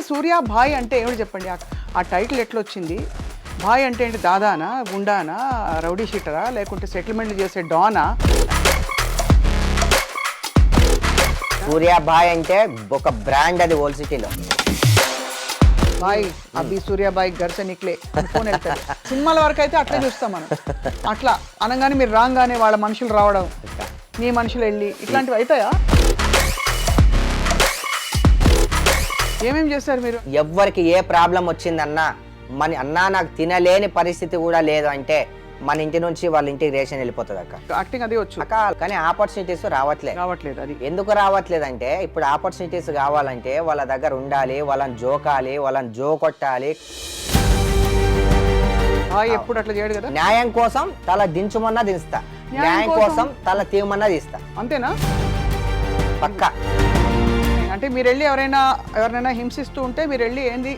సూర్య భాయ్ అంటే ఏమిటి చెప్పండి? ఆ టైటిల్ ఎట్లా వచ్చింది? భాయ్ అంటే ఏంటి? దాదానా, గుండానా, రౌడీ షీటరా, లేకుంటే సెటిల్మెంట్లు చేసే డానా? సూర్య భాయ్ అంటే ఒక బ్రాండ్, అది ఓల్డ్ సిటీలో. భాయ్ అభి సూర్య భాయ్ గర్స నిక్లే ఫోన్ వెళ్తారు. సినిమాల వరకు అయితే అట్లే చూస్తాం మనం. అట్లా అనగానే మీరు రాగానే వాళ్ళ మనుషులు రావడం, మీ మనుషులు వెళ్ళి ఇట్లాంటివి అవుతాయా? ఏమేం చేస్తారు మీరు? ఎవ్వరికి ఏ ప్రాబ్లం వచ్చిందన్నా, అన్నా నాకు తినలేని పరిస్థితి కూడా లేదు అంటే మన ఇంటి నుంచి వాళ్ళ ఇంటికి రేషన్ వెళ్ళిపోతుంది అక్క. యాక్టింగ్ అది వచ్చు అక్క, కానీ ఆపర్చునిటీస్ రావట్లేదు. అది ఎందుకు రావట్లేదు అంటే, ఇప్పుడు ఆపర్చునిటీస్ కావాలంటే వాళ్ళ దగ్గర ఉండాలి, వాళ్ళని జోకాలి, వాళ్ళని జోకొట్టాలి. భాయ్ ఎప్పుడు అట్లా చేయడు కదా. న్యాయం కోసం తల దించుమన్నా దించుతా, న్యాయం కోసం తల తీయమన్నా తీస్తా. అంతేనా? పక్కా. అంటే మీరు వెళ్ళి ఎవరైనా హింసిస్తూ ఉంటే మీరు వెళ్ళి ఏంది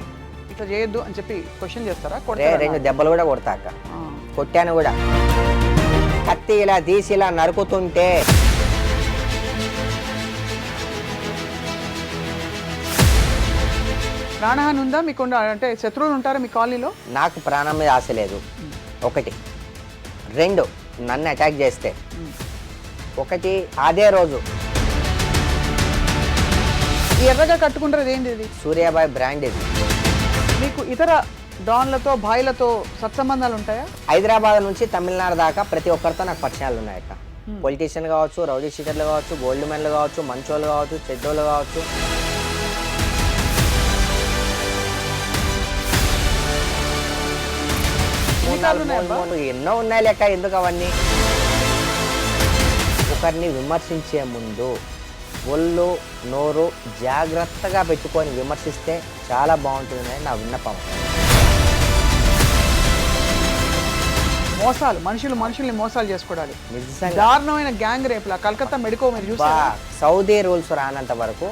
ఇట్లా చేయొద్దు అని చెప్పి క్వశ్చన్ చేస్తారా? రెండు దెబ్బలు కూడా కొడతా అక్క. కొట్టాను కూడా. కత్తి ఇలా తీసి ఇలా నరుకుతుంటే ప్రాణహాని ఉందా మీకు? అంటే శత్రువులు ఉంటారా మీ కాలనీలో? నాకు ప్రాణం మీద ఆశ లేదు, ఒకటి. రెండు, నన్ను అటాక్ చేస్తే ఒకటి. అదే రోజు ఈ ఎర్రగా కట్టుకుంటారు ఏంటి ఇది? సూర్యాబాయ్ బ్రాండ్ ఇది. మీకు ఇతర డాన్లతో భాయ్లతో సత్సంబంధాలు ఉంటాయా? హైదరాబాద్ నుంచి తమిళనాడు దాకా ప్రతి ఒక్కరితో నాకు పరిచయాలు ఉన్నాయట. పొలిటీషియన్ కావచ్చు, రౌడీ షీటర్లు కావచ్చు, గోల్డ్ మెన్లు కావచ్చు, మంచోళ్ళు కావచ్చు, చెడ్డోళ్ళు కావచ్చు. ఎన్నో ఉన్నాయి లెక్క. ఎందుకు అవన్నీ? ఒకరిని విమర్శించే ముందు ఒళ్ళు నోరు జాగ్రత్తగా పెట్టుకొని విమర్శిస్తే చాలా బాగుంటుందని నా విన్నపం. మోసాలు, మనుషుల్ని మోసాలు చేసుకోవడాలి. దారుణమైన గ్యాంగ్ రేపులా కలకత్తా మెడికో మీరు చూసారా? సౌదీ రూల్స్ రానంత వరకు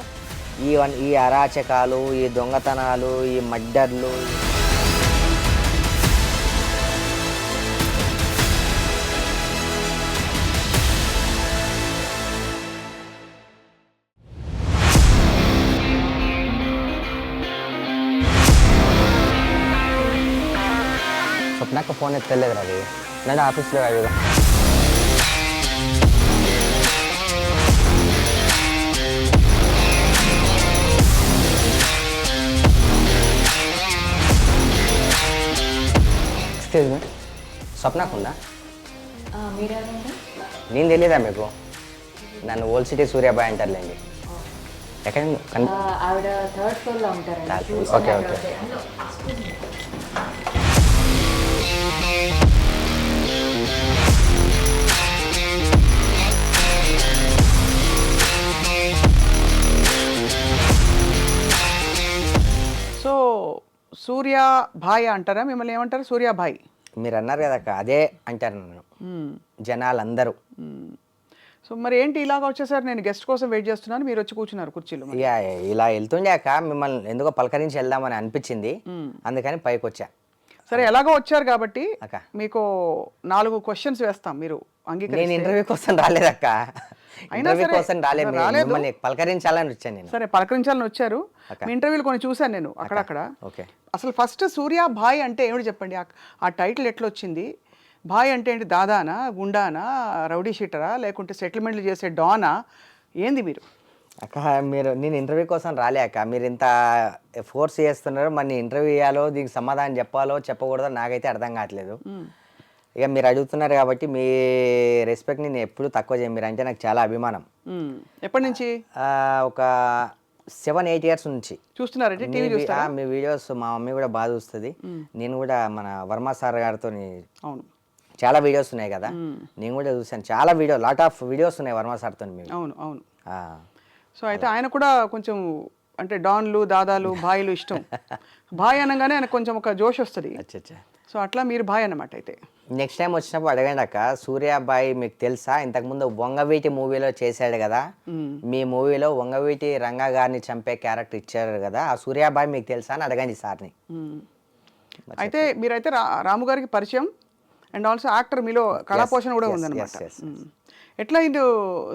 ఈ అరాచకాలు, ఈ దొంగతనాలు, ఈ మర్డర్లు, నాకు ఫోన్ ఎత్తలేదు రవి. నేను ఆఫీస్లో అడిగా. ఎక్స్క్యూజ్ మీ, స్వప్నకుందా? నేను తెలియదా మీకు? నన్ను ఓల్డ్ సిటీ సూర్యాబాయ్ అంటారులేండి. ఎక్కడ? ఆవిడ థర్డ్ ఫ్లోర్లో ఉంటారు. Okay okay. సో సూర్య భాయ్ అంటారా? మిమ్మల్ని ఏమంటారు? సూర్య భాయ్ మీరు అన్నారు కదా అక్క, అదే అంటారు నన్ను జనాలందరూ. సో మరి ఏంటి ఇలాగ వచ్చేసారు? నేను గెస్ట్ కోసం వెయిట్ చేస్తున్నాను, మీరు వచ్చి కూర్చున్నారు కుర్చీలో. ఇలా వెళ్తుండే అక్క, మిమ్మల్ని ఎందుకో పలకరించి వెళ్దామని అనిపించింది, అందుకని పైకి వచ్చా. సరే, ఎలాగో వచ్చారు కాబట్టి మీకు 4 క్వశ్చన్స్ వేస్తాం. మీరు నేను ఇంటర్వ్యూ కోసం రాలేదక్క, ఇంటర్వ్యూ కోసం రాలేదు, మిమ్మల్ని పలకరించాలని వచ్చాను నేను. సరే, పలకరించాలని వచ్చారు. మీ ఇంటర్వ్యూలు కొన్ని చూశాను నేను అక్కడక్కడ. అసలు ఫస్ట్ సూర్య భాయ్ అంటే ఏమిటి చెప్పండి? ఆ టైటిల్ ఎట్లా వచ్చింది? భాయ్ అంటే ఏంటి? దాదానా, గుండానా, రౌడీ షీటరా, లేకుంటే సెటిల్మెంట్లు చేసే డానా? ఏంది మీరు? అక్క నేను ఇంటర్వ్యూ కోసం రాలే అక్క. మీరు ఇంత ఫోర్స్ చేస్తున్నారు, మరి ఇంటర్వ్యూ ఇవ్వాలో, దీనికి సమాధానం చెప్పాలో చెప్పకూడదో నాకైతే అర్థం కావట్లేదు. ఇక మీరు అడుగుతున్నారు కాబట్టి మీ రెస్పెక్ట్ నేను ఎప్పుడు తక్కువ చేయను. మీరు అంటే నాకు చాలా అభిమానం. ఎప్పటి నుంచి? ఒక 7-8 years నుంచి చూస్తున్నారంటే టీవీ చూస్తారా? మీ వీడియోస్ మా మమ్మీ కూడా బాగా చూస్తుంది. నేను కూడా మన వర్మ సార్ గారితో చాలా వీడియోస్ ఉన్నాయి కదా, నేను కూడా చూసాను. చాలా లాట్ ఆఫ్ వీడియోస్ ఉన్నాయి వర్మ సార్తో. అవును. సో అయితే ఆయన కూడా కొంచెం అంటే డాన్లు, దాదాలు, భాయ్లు ఇష్టం. భాయ్ అనగానే ఆయన కొంచెం ఒక జోష్ వస్తుంది. సో అట్లా మీరు భాయ్ అన్నమాట. అయితే నెక్స్ట్ టైం వచ్చినప్పుడు అడగండి అక్క, సూర్యాబాయ్ మీకు తెలుసా? ఇంతకుముందు వంగవీటి మూవీలో చేశాడు కదా, మీ మూవీలో వంగవీటి రంగా గారిని చంపే క్యారెక్టర్ ఇచ్చారు కదా, ఆ సూర్యాబాయ్ మీకు తెలుసా అని అడగండి సార్ని. అయితే మీరైతే రాము గారికి పరిచయం అండ్ ఆల్సో యాక్టర్ మీలో కళాపోషణ కూడా yes, ఉందన్నమాట. yes. ఎట్లా ఇటు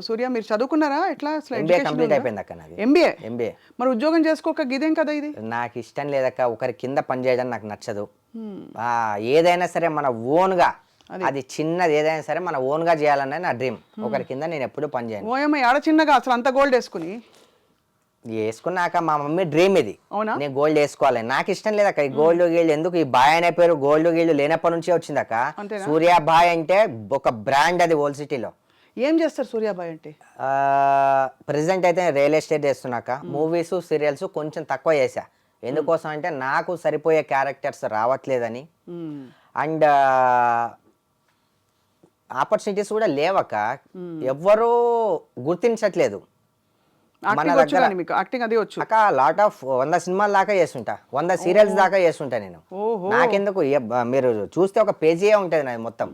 సూర్య మీరు చదువుకున్నారా ఎట్లా ఎంబీఏ కంప్లీట్ అయిపోయింది అక్క నాది. ఎంబీఏ మరి ఉద్యోగం చేసుకోక గిదేం కదా ఇది. నాకు ఇష్టం లేదక్క, ఒకరి కింద పని చేయడం నాకు నచ్చదు. ఏదైనా సరే మన ఓన్గా, అది చిన్నది ఏదైనా సరే మన ఓన్గా చేయాలన్నది నా డ్రీమ్. ఒకరి కింద నేను ఎప్పుడు పని చేయను. ఓయమ్మ ఆడ చిన్నగా అసలు అంత గోల్డ్ వేసుకుని వేసుకున్నాక మా మమ్మీ డ్రీమ్ ఇది, అవునా? నేను గోల్డ్ వేసుకోవాలి. నాకు ఇష్టం లేదక్క ఈ గోల్డ్ గీల్డ్ ఎందుకు. ఈ బాయ్ అనే పేరు గోల్డ్ గీల్డ్ లేనప్పటి నుంచే వచ్చిందక్క. అంతేనా? సూర్య బాయ్ అంటే ఒక బ్రాండ్, అది ఓల్డ్ సిటీలో. ఏం చేస్తారు సూర్యాబాయ్ అంటే? ప్రెసెంట్ అయితే రియల్ ఎస్టేట్ చేస్తున్నాక మూవీస్ సీరియల్స్ కొంచెం తక్కువ చేశా. ఎందుకోసం అంటే నాకు సరిపోయే క్యారెక్టర్స్ రావట్లేదని, అండ్ ఆపర్చునిటీస్ కూడా లేవక్క, ఎవ్వరూ గుర్తించట్లేదు మన దగ్గర. యాక్టింగ్ అది వచ్చు అక్క లాట్ ఆఫ్ 100 సినిమాల దాకా చేస్తుంటా, 100 సీరియల్స్ దాకా చేస్తుంటా నేను. నాకెందుకు, మీరు చూస్తే ఒక పేజీయే ఉంటుంది నాది మొత్తం,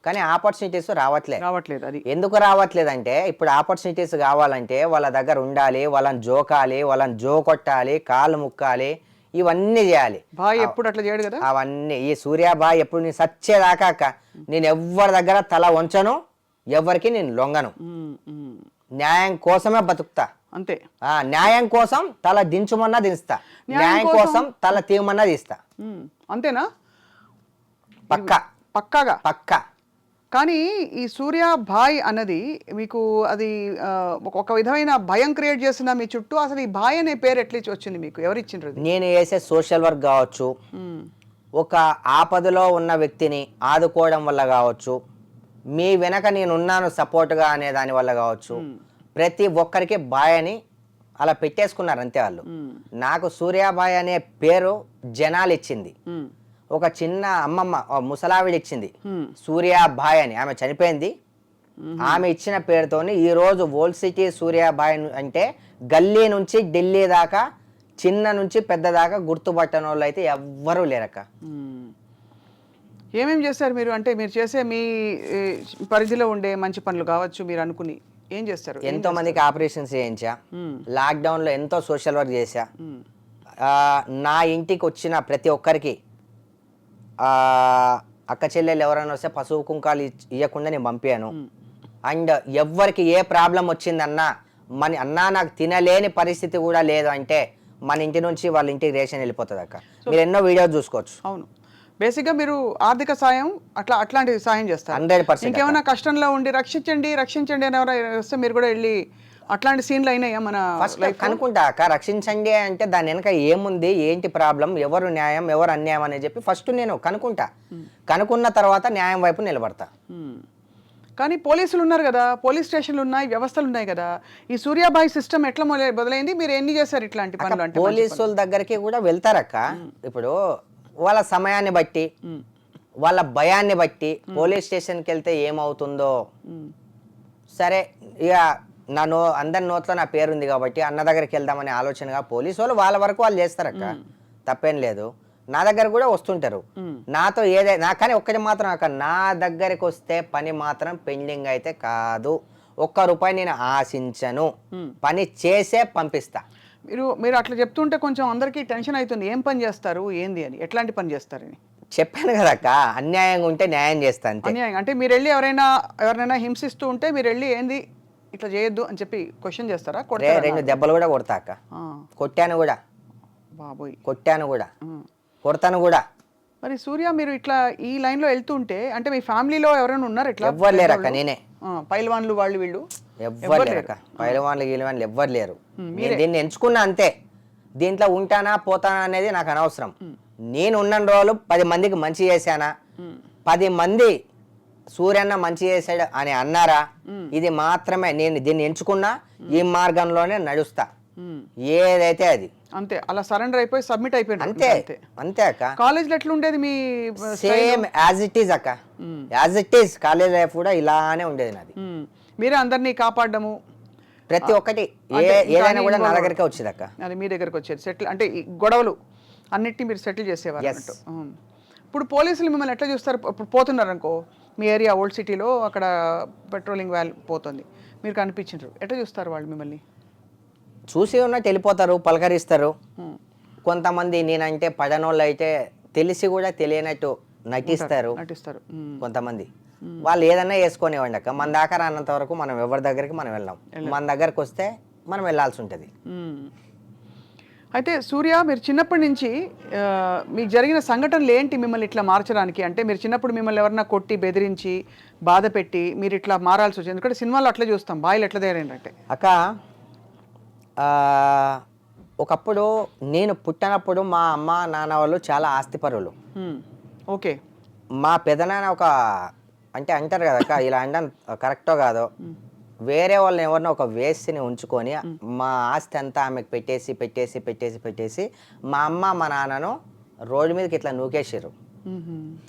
కానీ ఆపర్చునిటీస్ రావట్లేదు. అది ఎందుకు రావట్లేదు అంటే, ఇప్పుడు ఆపర్చునిటీస్ కావాలంటే వాళ్ళ దగ్గర ఉండాలి, వాళ్ళని జోకాలి, వాళ్ళని జోకొట్టాలి, కాళ్ళు ముక్కాలి, ఇవన్నీ చేయాలి. బాయ్ ఎప్పుడు అట్లా చేయడు కదా. అవన్నీ ఈ సూర్య బాయ్ ఎప్పుడు నేను సచ్చేదాకా అక్క నేను ఎవరి దగ్గర తల వంచను, ఎవరికి నేను లొంగను. న్యాయం కోసమే బతుకుతా అంతే. న్యాయం కోసం తల దించుమన్నా దించుతా, న్యాయం కోసం తల తీయమన్నా తీస్తా. అంతేనా? పక్కాగా. కానీ ఈ సూర్య భాయ్ అన్నది మీకు అది ఒక విధమైన భయం క్రియేట్ చేసిన మీ చుట్టూ. అసలు ఈ భాయ్ అనే పేరు ఎట్లా వచ్చింది మీకు, ఎవరు ఇచ్చిండ్రు? నేను చేసే సోషల్ వర్క్ కావచ్చు, ఒక ఆపదలో ఉన్న వ్యక్తిని ఆదుకోవడం వల్ల కావచ్చు, మీ వెనక నేనున్నాను సపోర్ట్గా అనే దాని వల్ల కావచ్చు, ప్రతి ఒక్కరికి బాయ్ అని అలా పెట్టేసుకున్నారు అంతే వాళ్ళు. నాకు సూర్యాబాయ్ అనే పేరు జనాలు ఇచ్చింది. ఒక చిన్న అమ్మమ్మ ముసలావిడ ఇచ్చింది సూర్యాబాయ్ అని, ఆమె చనిపోయింది. ఆమె ఇచ్చిన పేరుతోని ఈరోజు ఓల్డ్ సిటీ సూర్యాబాయ్ అంటే గల్లీ నుంచి ఢిల్లీ దాకా, చిన్న నుంచి పెద్ద దాకా గుర్తుపట్టని వాళ్ళు అయితే ఎవ్వరూ లేరక్క. ఏమేమి చేస్తారు మీరు? అంటే మీరు చేసే మీ పరిధిలో ఉండే మంచి పనులు కావచ్చు, మీరు అనుకుని ఏం చేస్తారు? ఎంతో మందికి ఆపరేషన్స్ చేయించా, లాక్డౌన్ లో ఎంతో సోషల్ వర్క్ చేశా. నా ఇంటికి వచ్చిన ప్రతి ఒక్కరికి అక్క చెల్లెలు ఎవరైనా వస్తే పసుపు కుంకాలు ఇవ్వకుండా నేను పంపాను. అండ్ ఎవరికి ఏ ప్రాబ్లం వచ్చిందన్నా, అన్నా నాకు తినలేని పరిస్థితి కూడా లేదు అంటే మన ఇంటి నుంచి వాళ్ళ ఇంటికి రేషన్ వెళ్ళిపోతుంది అక్క. మీరు ఎన్నో వీడియోస్ చూసుకోవచ్చు. అవును, బేసిక్గా మీరు ఆర్థిక సాయం అట్లాంటి సాయం చేస్తారు. 100%. ఇంకేమైనా కష్టంలో ఉండి రక్షించండి అని ఎవరైనా వస్తే మీరు కూడా వెళ్ళి అట్లాంటి సీన్లు అయినాయా మన కనుక్కుంటా అక్క? రక్షించండి అంటే దాని వెనక ఏముంది, ఏంటి ప్రాబ్లం, ఎవరు న్యాయం ఎవరు అన్యాయం అని చెప్పి ఫస్ట్ నేను కనుక్కుంటా. కనుక్కున్న తర్వాత న్యాయం వైపు నిలబడతా. కానీ పోలీసులు ఉన్నారు కదా, పోలీస్ స్టేషన్లు ఉన్నాయి, వ్యవస్థలు ఉన్నాయి కదా. ఈ సూర్యాబాయ్ సిస్టమ్ ఎట్లా మొదలైంది? మీరు ఎన్ని చేశారు ఇట్లాంటి పనులు? అంటే పోలీసుల దగ్గరికి కూడా వెళ్తారక్క. ఇప్పుడు వాళ్ళ సమయాన్ని బట్టి, వాళ్ళ భయాన్ని బట్టి పోలీస్ స్టేషన్కి వెళ్తే ఏమవుతుందో, సరే ఇక అందరి నోట్లో నా పేరు ఉంది కాబట్టి అన్న దగ్గరికి వెళ్దామనే ఆలోచనగా పోలీసు వాళ్ళు వాళ్ళ వరకు వాళ్ళు చేస్తారక్క, తప్పేం లేదు. నా దగ్గర కూడా వస్తుంటారు నాతో ఏదైనా. కానీ ఒక్కటి మాత్రం అక్క, నా దగ్గరికి వస్తే పని మాత్రం పెండింగ్ అయితే కాదు, ఒక్క రూపాయి నేను ఆశించను, పని చేసే పంపిస్తా. మీరు అట్లా చెప్తుంటే కొంచెం అందరికీ టెన్షన్ అవుతుంది, ఏం పని చేస్తారు ఏంది అని, ఎట్లాంటి పని చేస్తారని. చెప్పాను కదక్క, అన్యాయంగా ఉంటే న్యాయం చేస్తాను. అన్యాయం అంటే మీరు వెళ్ళి ఎవరైనా హింసిస్తూ ఉంటే మీరు వెళ్ళి ఏంది ఇట్లా చేయొద్దు అని చెప్పి క్వశ్చన్ చేస్తారా? 2 దెబ్బలు కూడా కొడతా అక్క. కొట్టాను కూడా, బాబోయ్ కొట్టాను కూడా, కొడతాను కూడా. మరి సూర్య మీరు ఇట్లా ఈ లైన్ లో వెళ్తుంటే అంటే మీ ఫ్యామిలీలో ఎవరైనా ఉన్నారు ఇట్లా? ఎవ్వరు లేరు అక్క, నేనే. పైల్వాన్లు వాళ్ళు వీళ్ళు ఎవ్వరు లేరు అక్క, పైలవాన్లు గీలవాన్లు ఎవ్వరు లేరు. నేను దీన్ని ఎంచుకున్నా అంతే. దీంట్లో ఉంటానా పోతానా అనేది నాకు అనవసరం. నేను ఉన్న రోజులు 10 మందికి మంచి చేశానా, 10 మంది సూర్యన్న మంచి చేశాడు అని అన్నారా, ఇది మాత్రమే. నేను దీన్ని ఎంచుకున్నా, ఈ మార్గంలోనే నడుస్తా, ఏదైతే అది అంతే. అలా సరెండర్ అయిపోయి సబ్మిట్ అయిపోయింది అంతే. అంతే అక్క. కాలేజ్ లో ఎట్లా ఉండేది మీ? సేమ్ యాజ్ ఇట్ ఈజ్ అక్క, as it is. College life కూడా ఇలానే ఉండేది నాది. మీరే అందరినీ కాపాడము, ప్రతి ఒక్కటి ఏదైనా కూడా నా దగ్గరికి వచ్చేది అక్క. అది మీ దగ్గరకు వచ్చేది. సెటిల్ అంటే గొడవలు అన్నిటినీ మీరు సెటిల్ చేసేవారు అన్నట్టు. ఇప్పుడు పోలీసులు మిమ్మల్ని ఎట్లా చూస్తారు? ఇప్పుడు పోతున్నారు అనుకో, మీ ఏరియా ఓల్డ్ సిటీలో అక్కడ పెట్రోలింగ్ వ్యాన్ పోతుంది, మీరు కనిపించారు, ఎట్లా చూస్తారు వాళ్ళు మిమ్మల్ని? చూసి ఉన్నట్టు వెళ్ళిపోతారు, పలకరిస్తారు. కొంతమంది నేనంటే పడనోళ్ళు అయితే తెలిసి కూడా తెలియనట్టు నటిస్తారు నటిస్తారు. కొంతమంది. వాళ్ళు ఏదన్నా వేసుకొనివ్వండి అక్క, మన దాకా రానంత వరకు మనం ఎవరి దగ్గరికి మనం వెళ్ళాం. మన దగ్గరకు వస్తే మనం వెళ్ళాల్సి ఉంటుంది. అయితే సూర్య, మీరు చిన్నప్పటి నుంచి మీకు జరిగిన సంఘటనలు ఏంటి మిమ్మల్ని ఇట్లా మార్చడానికి? అంటే మీరు చిన్నప్పుడు మిమ్మల్ని ఎవరన్నా కొట్టి బెదిరించి బాధ పెట్టి మీరు ఇట్లా మారాల్సి వచ్చింది? ఎందుకంటే సినిమాలో అట్లా చూస్తాం, బాయిలు ఎట్లా తయారైందంటే. అక్క ఒకప్పుడు నేను పుట్టినప్పుడు మా అమ్మ నాన్న వాళ్ళు చాలా ఆస్తిపరులు. ఓకే. మా పెదనాన్న ఒక అంటే అంటారు కదా అక్క, ఇలా అనడం కరెక్టో కాదో, వేరే వాళ్ళని ఎవరినో ఒక వేస్ట్ని ఉంచుకొని మా ఆస్తి అంతా ఆమెకు పెట్టేసి పెట్టేసి పెట్టేసి పెట్టేసి మా అమ్మ మా నాన్నను రోడ్డు మీదకి ఇట్లా నూకేసారు.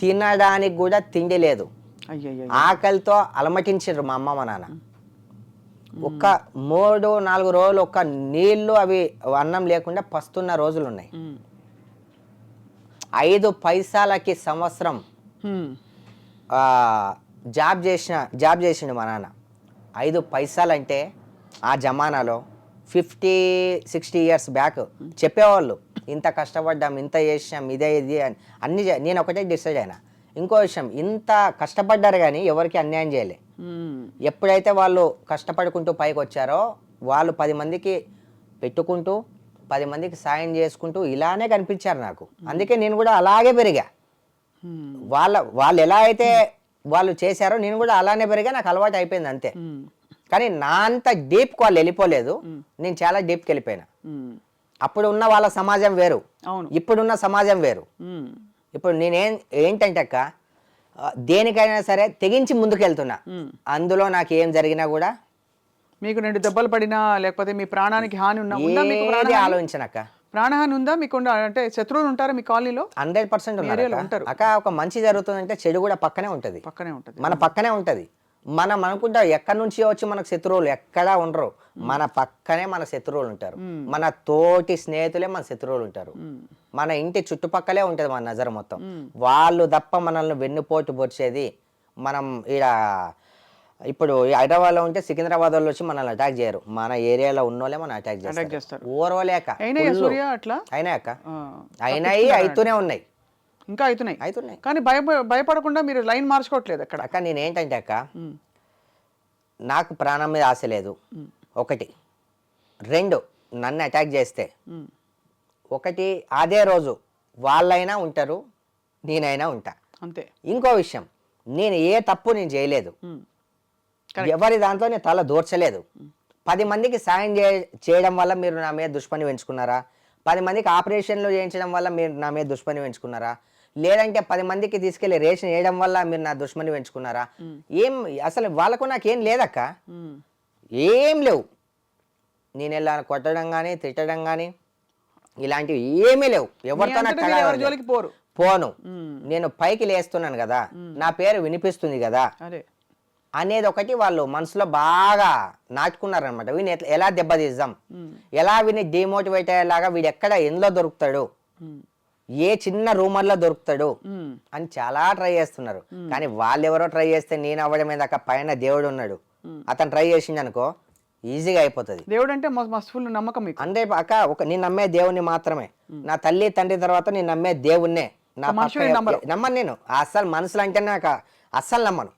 తినడానికి కూడా తిండి లేదు, ఆకలితో అలమటించారు మా అమ్మ మా నాన్న. ఒక్క 3-4 రోజులు ఒక్క నీళ్లు అవి అన్నం లేకుండా పస్తున్న రోజులు ఉన్నాయి. 5 పైసలకి సంవత్సరం జాబ్ చేసిండు మా నాన్న. 5 పైసలు అంటే ఆ జమానాలో 50-60 ఇయర్స్ బ్యాక్ చెప్పేవాళ్ళు, ఇంత కష్టపడ్డాం, ఇంత చేసాం, ఇదే ఇది అని అన్ని. నేను ఒకటే డిసైడ్ అయినా, ఇంకో విషయం, ఇంత కష్టపడ్డారు కానీ ఎవరికి అన్యాయం చేయలే. ఎప్పుడైతే వాళ్ళు కష్టపడుకుంటూ పైకి వచ్చారో వాళ్ళు 10 మందికి పెట్టుకుంటూ 10 మందికి సాయం చేసుకుంటూ ఇలానే కనిపించారు నాకు. అందుకే నేను కూడా అలాగే పెరిగా. వాళ్ళు ఎలా అయితే వాళ్ళు చేశారో నేను కూడా అలానే పెరిగా, నాకు అలవాటు అయిపోయింది అంతే. కానీ నా అంత డీప్కి వాళ్ళు వెళ్ళిపోలేదు, నేను చాలా డీప్కి వెళ్ళిపోయినా. అప్పుడు ఉన్న వాళ్ళ సమాజం వేరు, ఇప్పుడున్న సమాజం వేరు. ఇప్పుడు ఏంటంటే అక్క, దేనికైనా సరే తెగించి ముందుకు వెళ్తున్నా. అందులో నాకు ఏం జరిగినా కూడా, మీకు 2 దెబ్బలు పడినా లేకపోతే మీ ప్రాణానికి హాని ఉన్నా ఆలోచించనక్క. ప్రాణహాని ఉందా మీకు? అంటే శత్రువులు ఉంటారా మీ కాలనీలో? 100% ఉంటారు అక్క. ఒక మంచి జరుగుతుందంటే చెడు కూడా పక్కనే ఉంటుంది, మన పక్కనే ఉంటుంది. మనం అనుకుంటా ఎక్కడి నుంచి వచ్చి మనకు శత్రువులు ఎక్కడా ఉండరు, మన పక్కనే మన శత్రువులు ఉంటారు. మన తోటి స్నేహితులే మన శత్రువులు ఉంటారు. మన ఇంటి చుట్టుపక్కలే ఉంటుంది మన నజర మొత్తం. వాళ్ళు తప్ప మనల్ని వెన్నుపోటు పొడిచేది మనం ఈడ. ఇప్పుడు హైదరాబాద్లో ఉంటే సికింద్రాబాద్ వాళ్ళు వచ్చి మనల్ని అటాక్ చేయరు, మన ఏరియాలో ఉన్నోళ్ళే మనం అటాక్ చేస్తారు. ఓర్వలేక అయినాయి అక్క, అయినాయి, అవుతూనే ఉన్నాయి, ఇంకా అవుతున్నాయి. కానీ భయపడకుండా మీరు లైన్ మార్చుకోవట్లేదు అక్కడ. అక్క నేనేంటంటే అక్క, నాకు ప్రాణం మీద ఆశ లేదు, 1. 2 నన్ను అటాక్ చేస్తే, 1 అదే రోజు వాళ్ళైనా ఉంటారు, నేనైనా ఉంటా అంతే. ఇంకో విషయం, నేను ఏ తప్పు నేను చేయలేదు, ఎవరి దాంట్లో నేను తల దూర్చలేదు. 10 మందికి సాయం చేయడం వల్ల మీరు నా మీద దుష్పని పెంచుకున్నారా? 10 మందికి ఆపరేషన్లు చేయించడం వల్ల మీరు నా మీద దుష్పని పెంచుకున్నారా? లేదంటే 10 మందికి తీసుకెళ్లి రేషన్ వేయడం వల్ల మీరు నా దుష్మని పెంచుకున్నారా? ఏం అసలు వాళ్ళకు నాకేం లేదక్క, ఏం లేవు. నేను ఇలా కొట్టడం కానీ తిట్టడం కానీ ఇలాంటివి ఏమీ లేవు. ఎవరితో నాకు పోను. నేను పైకి లేస్తున్నాను కదా, నా పేరు వినిపిస్తుంది కదా అనేది ఒకటి వాళ్ళు మనసులో బాగా నాటుకున్నారనమాట. వీని ఎలా దెబ్బతీద్దాం, ఎలా వీని డిమోటివేట్ అయ్యేలాగా, వీడు ఎక్కడ ఎందులో దొరుకుతాడు, ఏ చిన్న రూమర్లో దొరుకుతాడు అని చాలా ట్రై చేస్తున్నారు. కానీ వాళ్ళెవరో ట్రై చేస్తే నేను అవ్వడమే దాకా పైన దేవుడు ఉన్నాడు, అతను ట్రై చేసింది అనుకో ఈజీగా అయిపోతుంది. దేవుడు అంటే ఫుల్ నమ్మకం అంటే అక్క నేను నమ్మే దేవుణ్ణి మాత్రమే. నా తల్లి తండ్రి తర్వాత నేను నమ్మే దేవుణ్ణే. నమ్మను నేను అస్సలు, మనుషులు అంటే నాకు అస్సలు నమ్మను.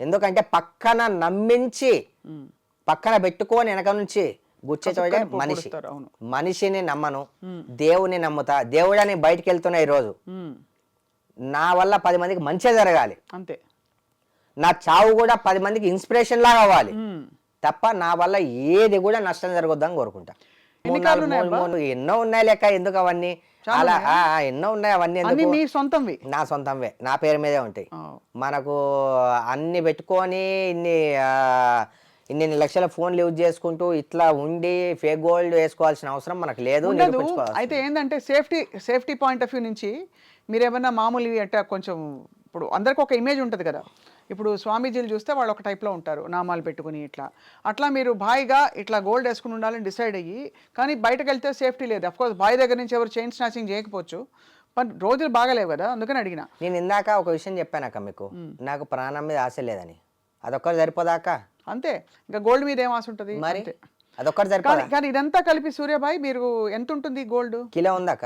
ఎందుకంటే పక్కన నమ్మించి పక్కన పెట్టుకొని వెనక నుంచి గుచ్చేటోడే మనిషిని నమ్మను, దేవుని నమ్ముతా. దేవుడని బయటికి వెళ్తున్నా ఈరోజు, నా వల్ల 10 మందికి మంచిగా జరగాలి అంతే. నా చావు కూడా 10 మందికి ఇన్స్పిరేషన్ లాగా అవ్వాలి తప్ప నా వల్ల ఏది కూడా నష్టం జరగొద్దని కోరుకుంటా. ఎన్నో ఉన్నాయి లెక్క, ఎందుకు అవన్నీ అలా ఎన్నో ఉన్నాయి అవన్నీ నా సొంతంవే, నా పేరు మీదే ఉంటాయి. మనకు అన్ని పెట్టుకొని ఇన్ని లక్షల ఫోన్లు యూజ్ చేసుకుంటూ ఇట్లా ఉండి ఫేక్ గోల్డ్ వేసుకోవాల్సిన అవసరం మనకు లేదు. అయితే ఏంటంటే సేఫ్టీ పాయింట్ ఆఫ్ వ్యూ నుంచి మీరు ఏమన్నా మామూలు అంటే కొంచెం, ఇప్పుడు అందరికి ఒక ఇమేజ్ ఉంటుంది కదా, ఇప్పుడు స్వామీజీలు చూస్తే వాళ్ళు ఒక టైప్లో ఉంటారు, నామాలు పెట్టుకుని అట్లా మీరు భాయిగా ఇట్లా గోల్డ్ వేసుకుని ఉండాలని డిసైడ్ అయ్యి, కానీ బయటకు వెళ్తే సేఫ్టీ లేదు. అఫ్కోర్స్ భాయ్ దగ్గర నుంచి ఎవరు చైన్ స్నాచింగ్ చేయకపోవచ్చు, కానీ రోజులు బాగాలేవు కదా, అందుకని అడిగిన. నేను ఇందాక ఒక విషయం చెప్పానక్క మీకు, నాకు ప్రాణం మీద ఆశ లేదని. అదొక్కటి సరిపోదాక అంతే, ఇంకా గోల్డ్ మీద ఏం ఆశ ఉంటుంది మరి, అదొక్కటి సరిపోదా. కానీ ఇదంతా కలిపి సూర్యభాయ్ మీరు ఎంత ఉంటుంది గోల్డ్? కిలో ఉందాక,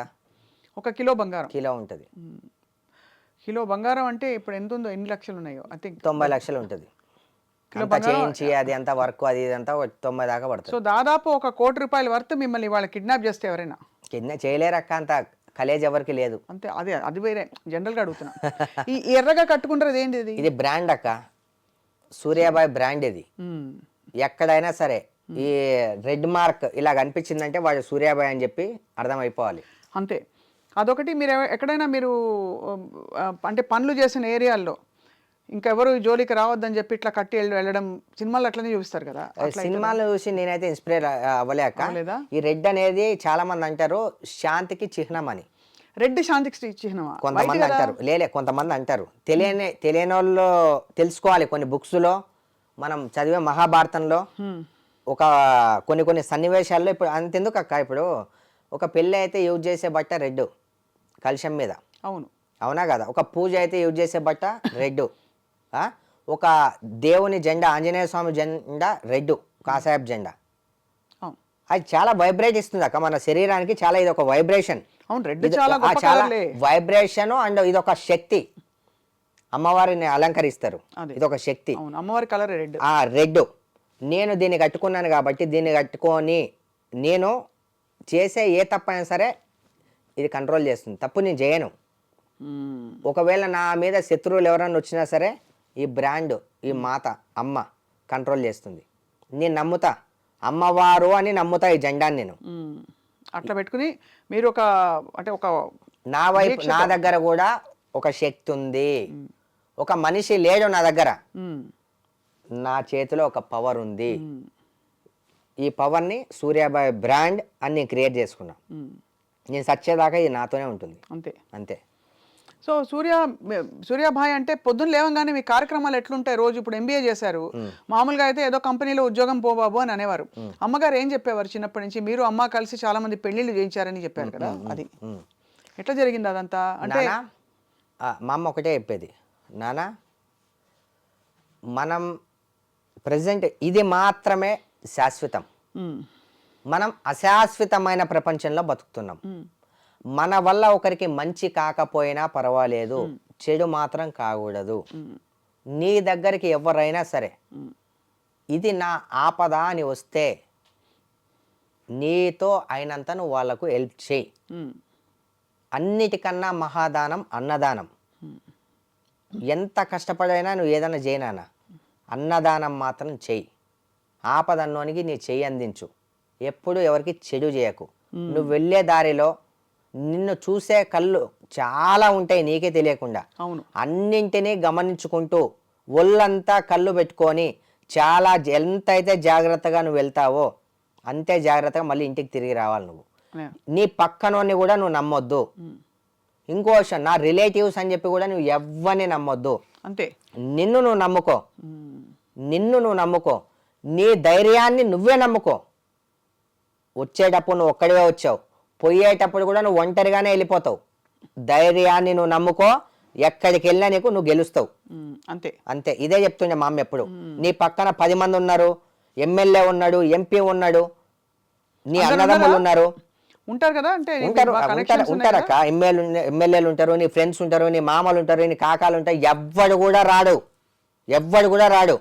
1 కిలో బంగారం కిలో ఉంటుంది. కిలో బంగారం అంటే ఇప్పుడు ఎంత ఉందో, ఎన్ని లక్షలు ఉన్నాయో ఐ థింక్ 90 లక్షలు ఉంటుంది. అంతా చేయించి అది అంతా వర్క్ అది ఇదంతా 90 దాకా పడుతుంది. సో దాదాపు ఒక ₹1 కోటి వర్త్ మిమ్మల్ని వాళ్ళు కిడ్నాప్ చేస్తే ఎవరైనా కింద చేయలేరక్క, అంత కలేజ్ ఎవరికి లేదు. అంతే, అది వేరే జనరల్గా అడుగుతున్నా. ఈ ఎర్రగా కట్టుకుంటారు ఏంటి ఇది? ఇది బ్రాండ్ అక్క, సూర్యాబాయ్ బ్రాండ్ ఇది. ఎక్కడైనా సరే ఈ రెడ్ మార్క్ ఇలా కనిపించిందంటే వాడు సూర్యాబాయ్ అని చెప్పి అర్థమైపోవాలి. అంతే. అదొకటి. మీరు ఎక్కడైనా మీరు అంటే పనులు చేసిన ఏరియాల్లో ఇంకెవరు జోలికి రావద్దని చెప్పి ఇట్లా కట్టి వెళ్ళడం సినిమాలు అట్లనే చూపిస్తారు కదా. సినిమాలు చూసి నేనైతే ఇన్స్పైర్ అవ్వలేక. ఈ రెడ్ అనేది చాలా మంది అంటారు శాంతికి చిహ్నం అని. రెడ్ శాంతికి చిహ్నమా? కొంతమంది అంటారు, కొంతమంది అంటారు. తెలియని వాళ్ళు తెలుసుకోవాలి. కొన్ని బుక్స్లో మనం చదివే మహాభారతంలో కొన్ని సన్నివేశాల్లో ఇప్పుడు అంతెందుకు అక్క, ఇప్పుడు ఒక పెళ్ళి అయితే యూజ్ చేసే బట్ట రెడ్ కలశం మీద, అవునా కదా? ఒక పూజ అయితే యూజ్ చేసే బట్ట రెడ్, ఒక దేవుని జెండా ఆంజనేయ స్వామి జెండా రెడ్, కాసాయబ్ జెండా. అది చాలా వైబ్రేట్ ఇస్తుంది అక్క మన శరీరానికి. చాలా ఇది ఒక వైబ్రేషన్, చాలా వైబ్రేషన్. అండ్ ఇది ఒక శక్తి, అమ్మవారిని అలంకరిస్తారు, ఇది ఒక శక్తి. అమ్మవారి కలర్ రెడ్. రెడ్. నేను దీన్ని కట్టుకున్నాను కాబట్టి దీన్ని కట్టుకొని నేను చేసే ఏ తప్పైనా సరే ఇది కంట్రోల్ చేస్తుంది. తప్పు నేను చేయను. ఒకవేళ నా మీద శత్రువులు ఎవరన్నా వచ్చినా సరే ఈ బ్రాండ్, ఈ మాత అమ్మ కంట్రోల్ చేస్తుంది. నేను నమ్ముతా, అమ్మవారు అని నమ్ముతా ఈ జెండాని నేను. అట్లా పెట్టుకుని మీరు నా వైపు, నా దగ్గర కూడా ఒక శక్తి ఉంది. ఒక మనిషి లేడు నా దగ్గర, నా చేతిలో ఒక పవర్ ఉంది. ఈ పవర్ని సూర్యాబాయ్ బ్రాండ్ అని నేను క్రియేట్ చేసుకున్నా. నేను సచ్చేదాకా ఇది నాతోనే ఉంటుంది. అంతే. సో సూర్యాభాయ్ అంటే పొద్దున్న లేవగానే మీ కార్యక్రమాలు ఎట్లుంటాయి రోజు? ఇప్పుడు MBA చేశారు, మామూలుగా అయితే ఏదో కంపెనీలో ఉద్యోగం పోబాబు అని అనేవారు. అమ్మగారు ఏం చెప్పేవారు చిన్నప్పటి నుంచి? మీరు అమ్మ కలిసి చాలా మంది పెళ్లిళ్ళు చేయించారని చెప్పారు కదా, అది ఎట్లా జరిగింది అదంతా? అంటే మా అమ్మ ఒకటే చెప్పేది, నానా మనం ప్రజెంట్ ఇది మాత్రమే శాశ్వతం, మనం అశాశ్వతమైన ప్రపంచంలో బతుకుతున్నాం. మన వల్ల ఒకరికి మంచి కాకపోయినా పర్వాలేదు, చెడు మాత్రం కాకూడదు. నీ దగ్గరికి ఎవరైనా సరే ఇది నా ఆపద అని వస్తే నీతో అయినంత నువ్వు వాళ్ళకు హెల్ప్ చేయి. అన్నిటికన్నా మహాదానం అన్నదానం. ఎంత కష్టపడైనా నువ్వు ఏదైనా చేయనా, అన్నదానం మాత్రం చెయ్యి. ఆపదన్నోనికి నీ చెయ్యి అందించు. ఎప్పుడు ఎవరికి చెడు చేయకు. నువ్వు వెళ్ళే దారిలో నిన్ను చూసే కళ్ళు చాలా ఉంటాయి నీకే తెలియకుండా. అన్నింటినీ గమనించుకుంటూ ఒళ్ళంతా కళ్ళు పెట్టుకొని చాలా ఎంతైతే జాగ్రత్తగా నువ్వు వెళ్తావో అంతే జాగ్రత్తగా మళ్ళీ ఇంటికి తిరిగి రావాలి. నువ్వు నీ పక్కనోని కూడా నువ్వు నమ్మొద్దు. ఇంకో విషయం, నా రిలేటివ్స్ అని చెప్పి కూడా నువ్వు ఎవ్వరిని నమ్మొద్దు. అంతే. నిన్ను నువ్వు నమ్ముకో. నీ ధైర్యాన్ని నువ్వే నమ్ముకో. వచ్చేటప్పుడు నువ్వు ఒక్కడివే వచ్చావు, పోయేటప్పుడు కూడా నువ్వు ఒంటరిగానే వెళ్ళిపోతావు. ధైర్యాన్ని నువ్వు నమ్ముకో, ఎక్కడికి వెళ్ళినా నీకు నువ్వు గెలుస్తావు. అంతే. ఇదే చెప్తుండే మా అమ్మ ఎప్పుడు. నీ పక్కన 10 మంది ఉన్నారు, ఎమ్మెల్యే ఉన్నాడు, MP ఉన్నాడు, నీ అన్నదమ్ములు ఉన్నారు, ఉంటారు కదా. అంటే ఉంటారక్క. ఎమ్మెల్యేలు ఉంటారు, నీ ఫ్రెండ్స్ ఉంటారు, నీ మామలు ఉంటారు, నీ కాకాలు ఉంటారు. ఎవ్వడు కూడా రాడు.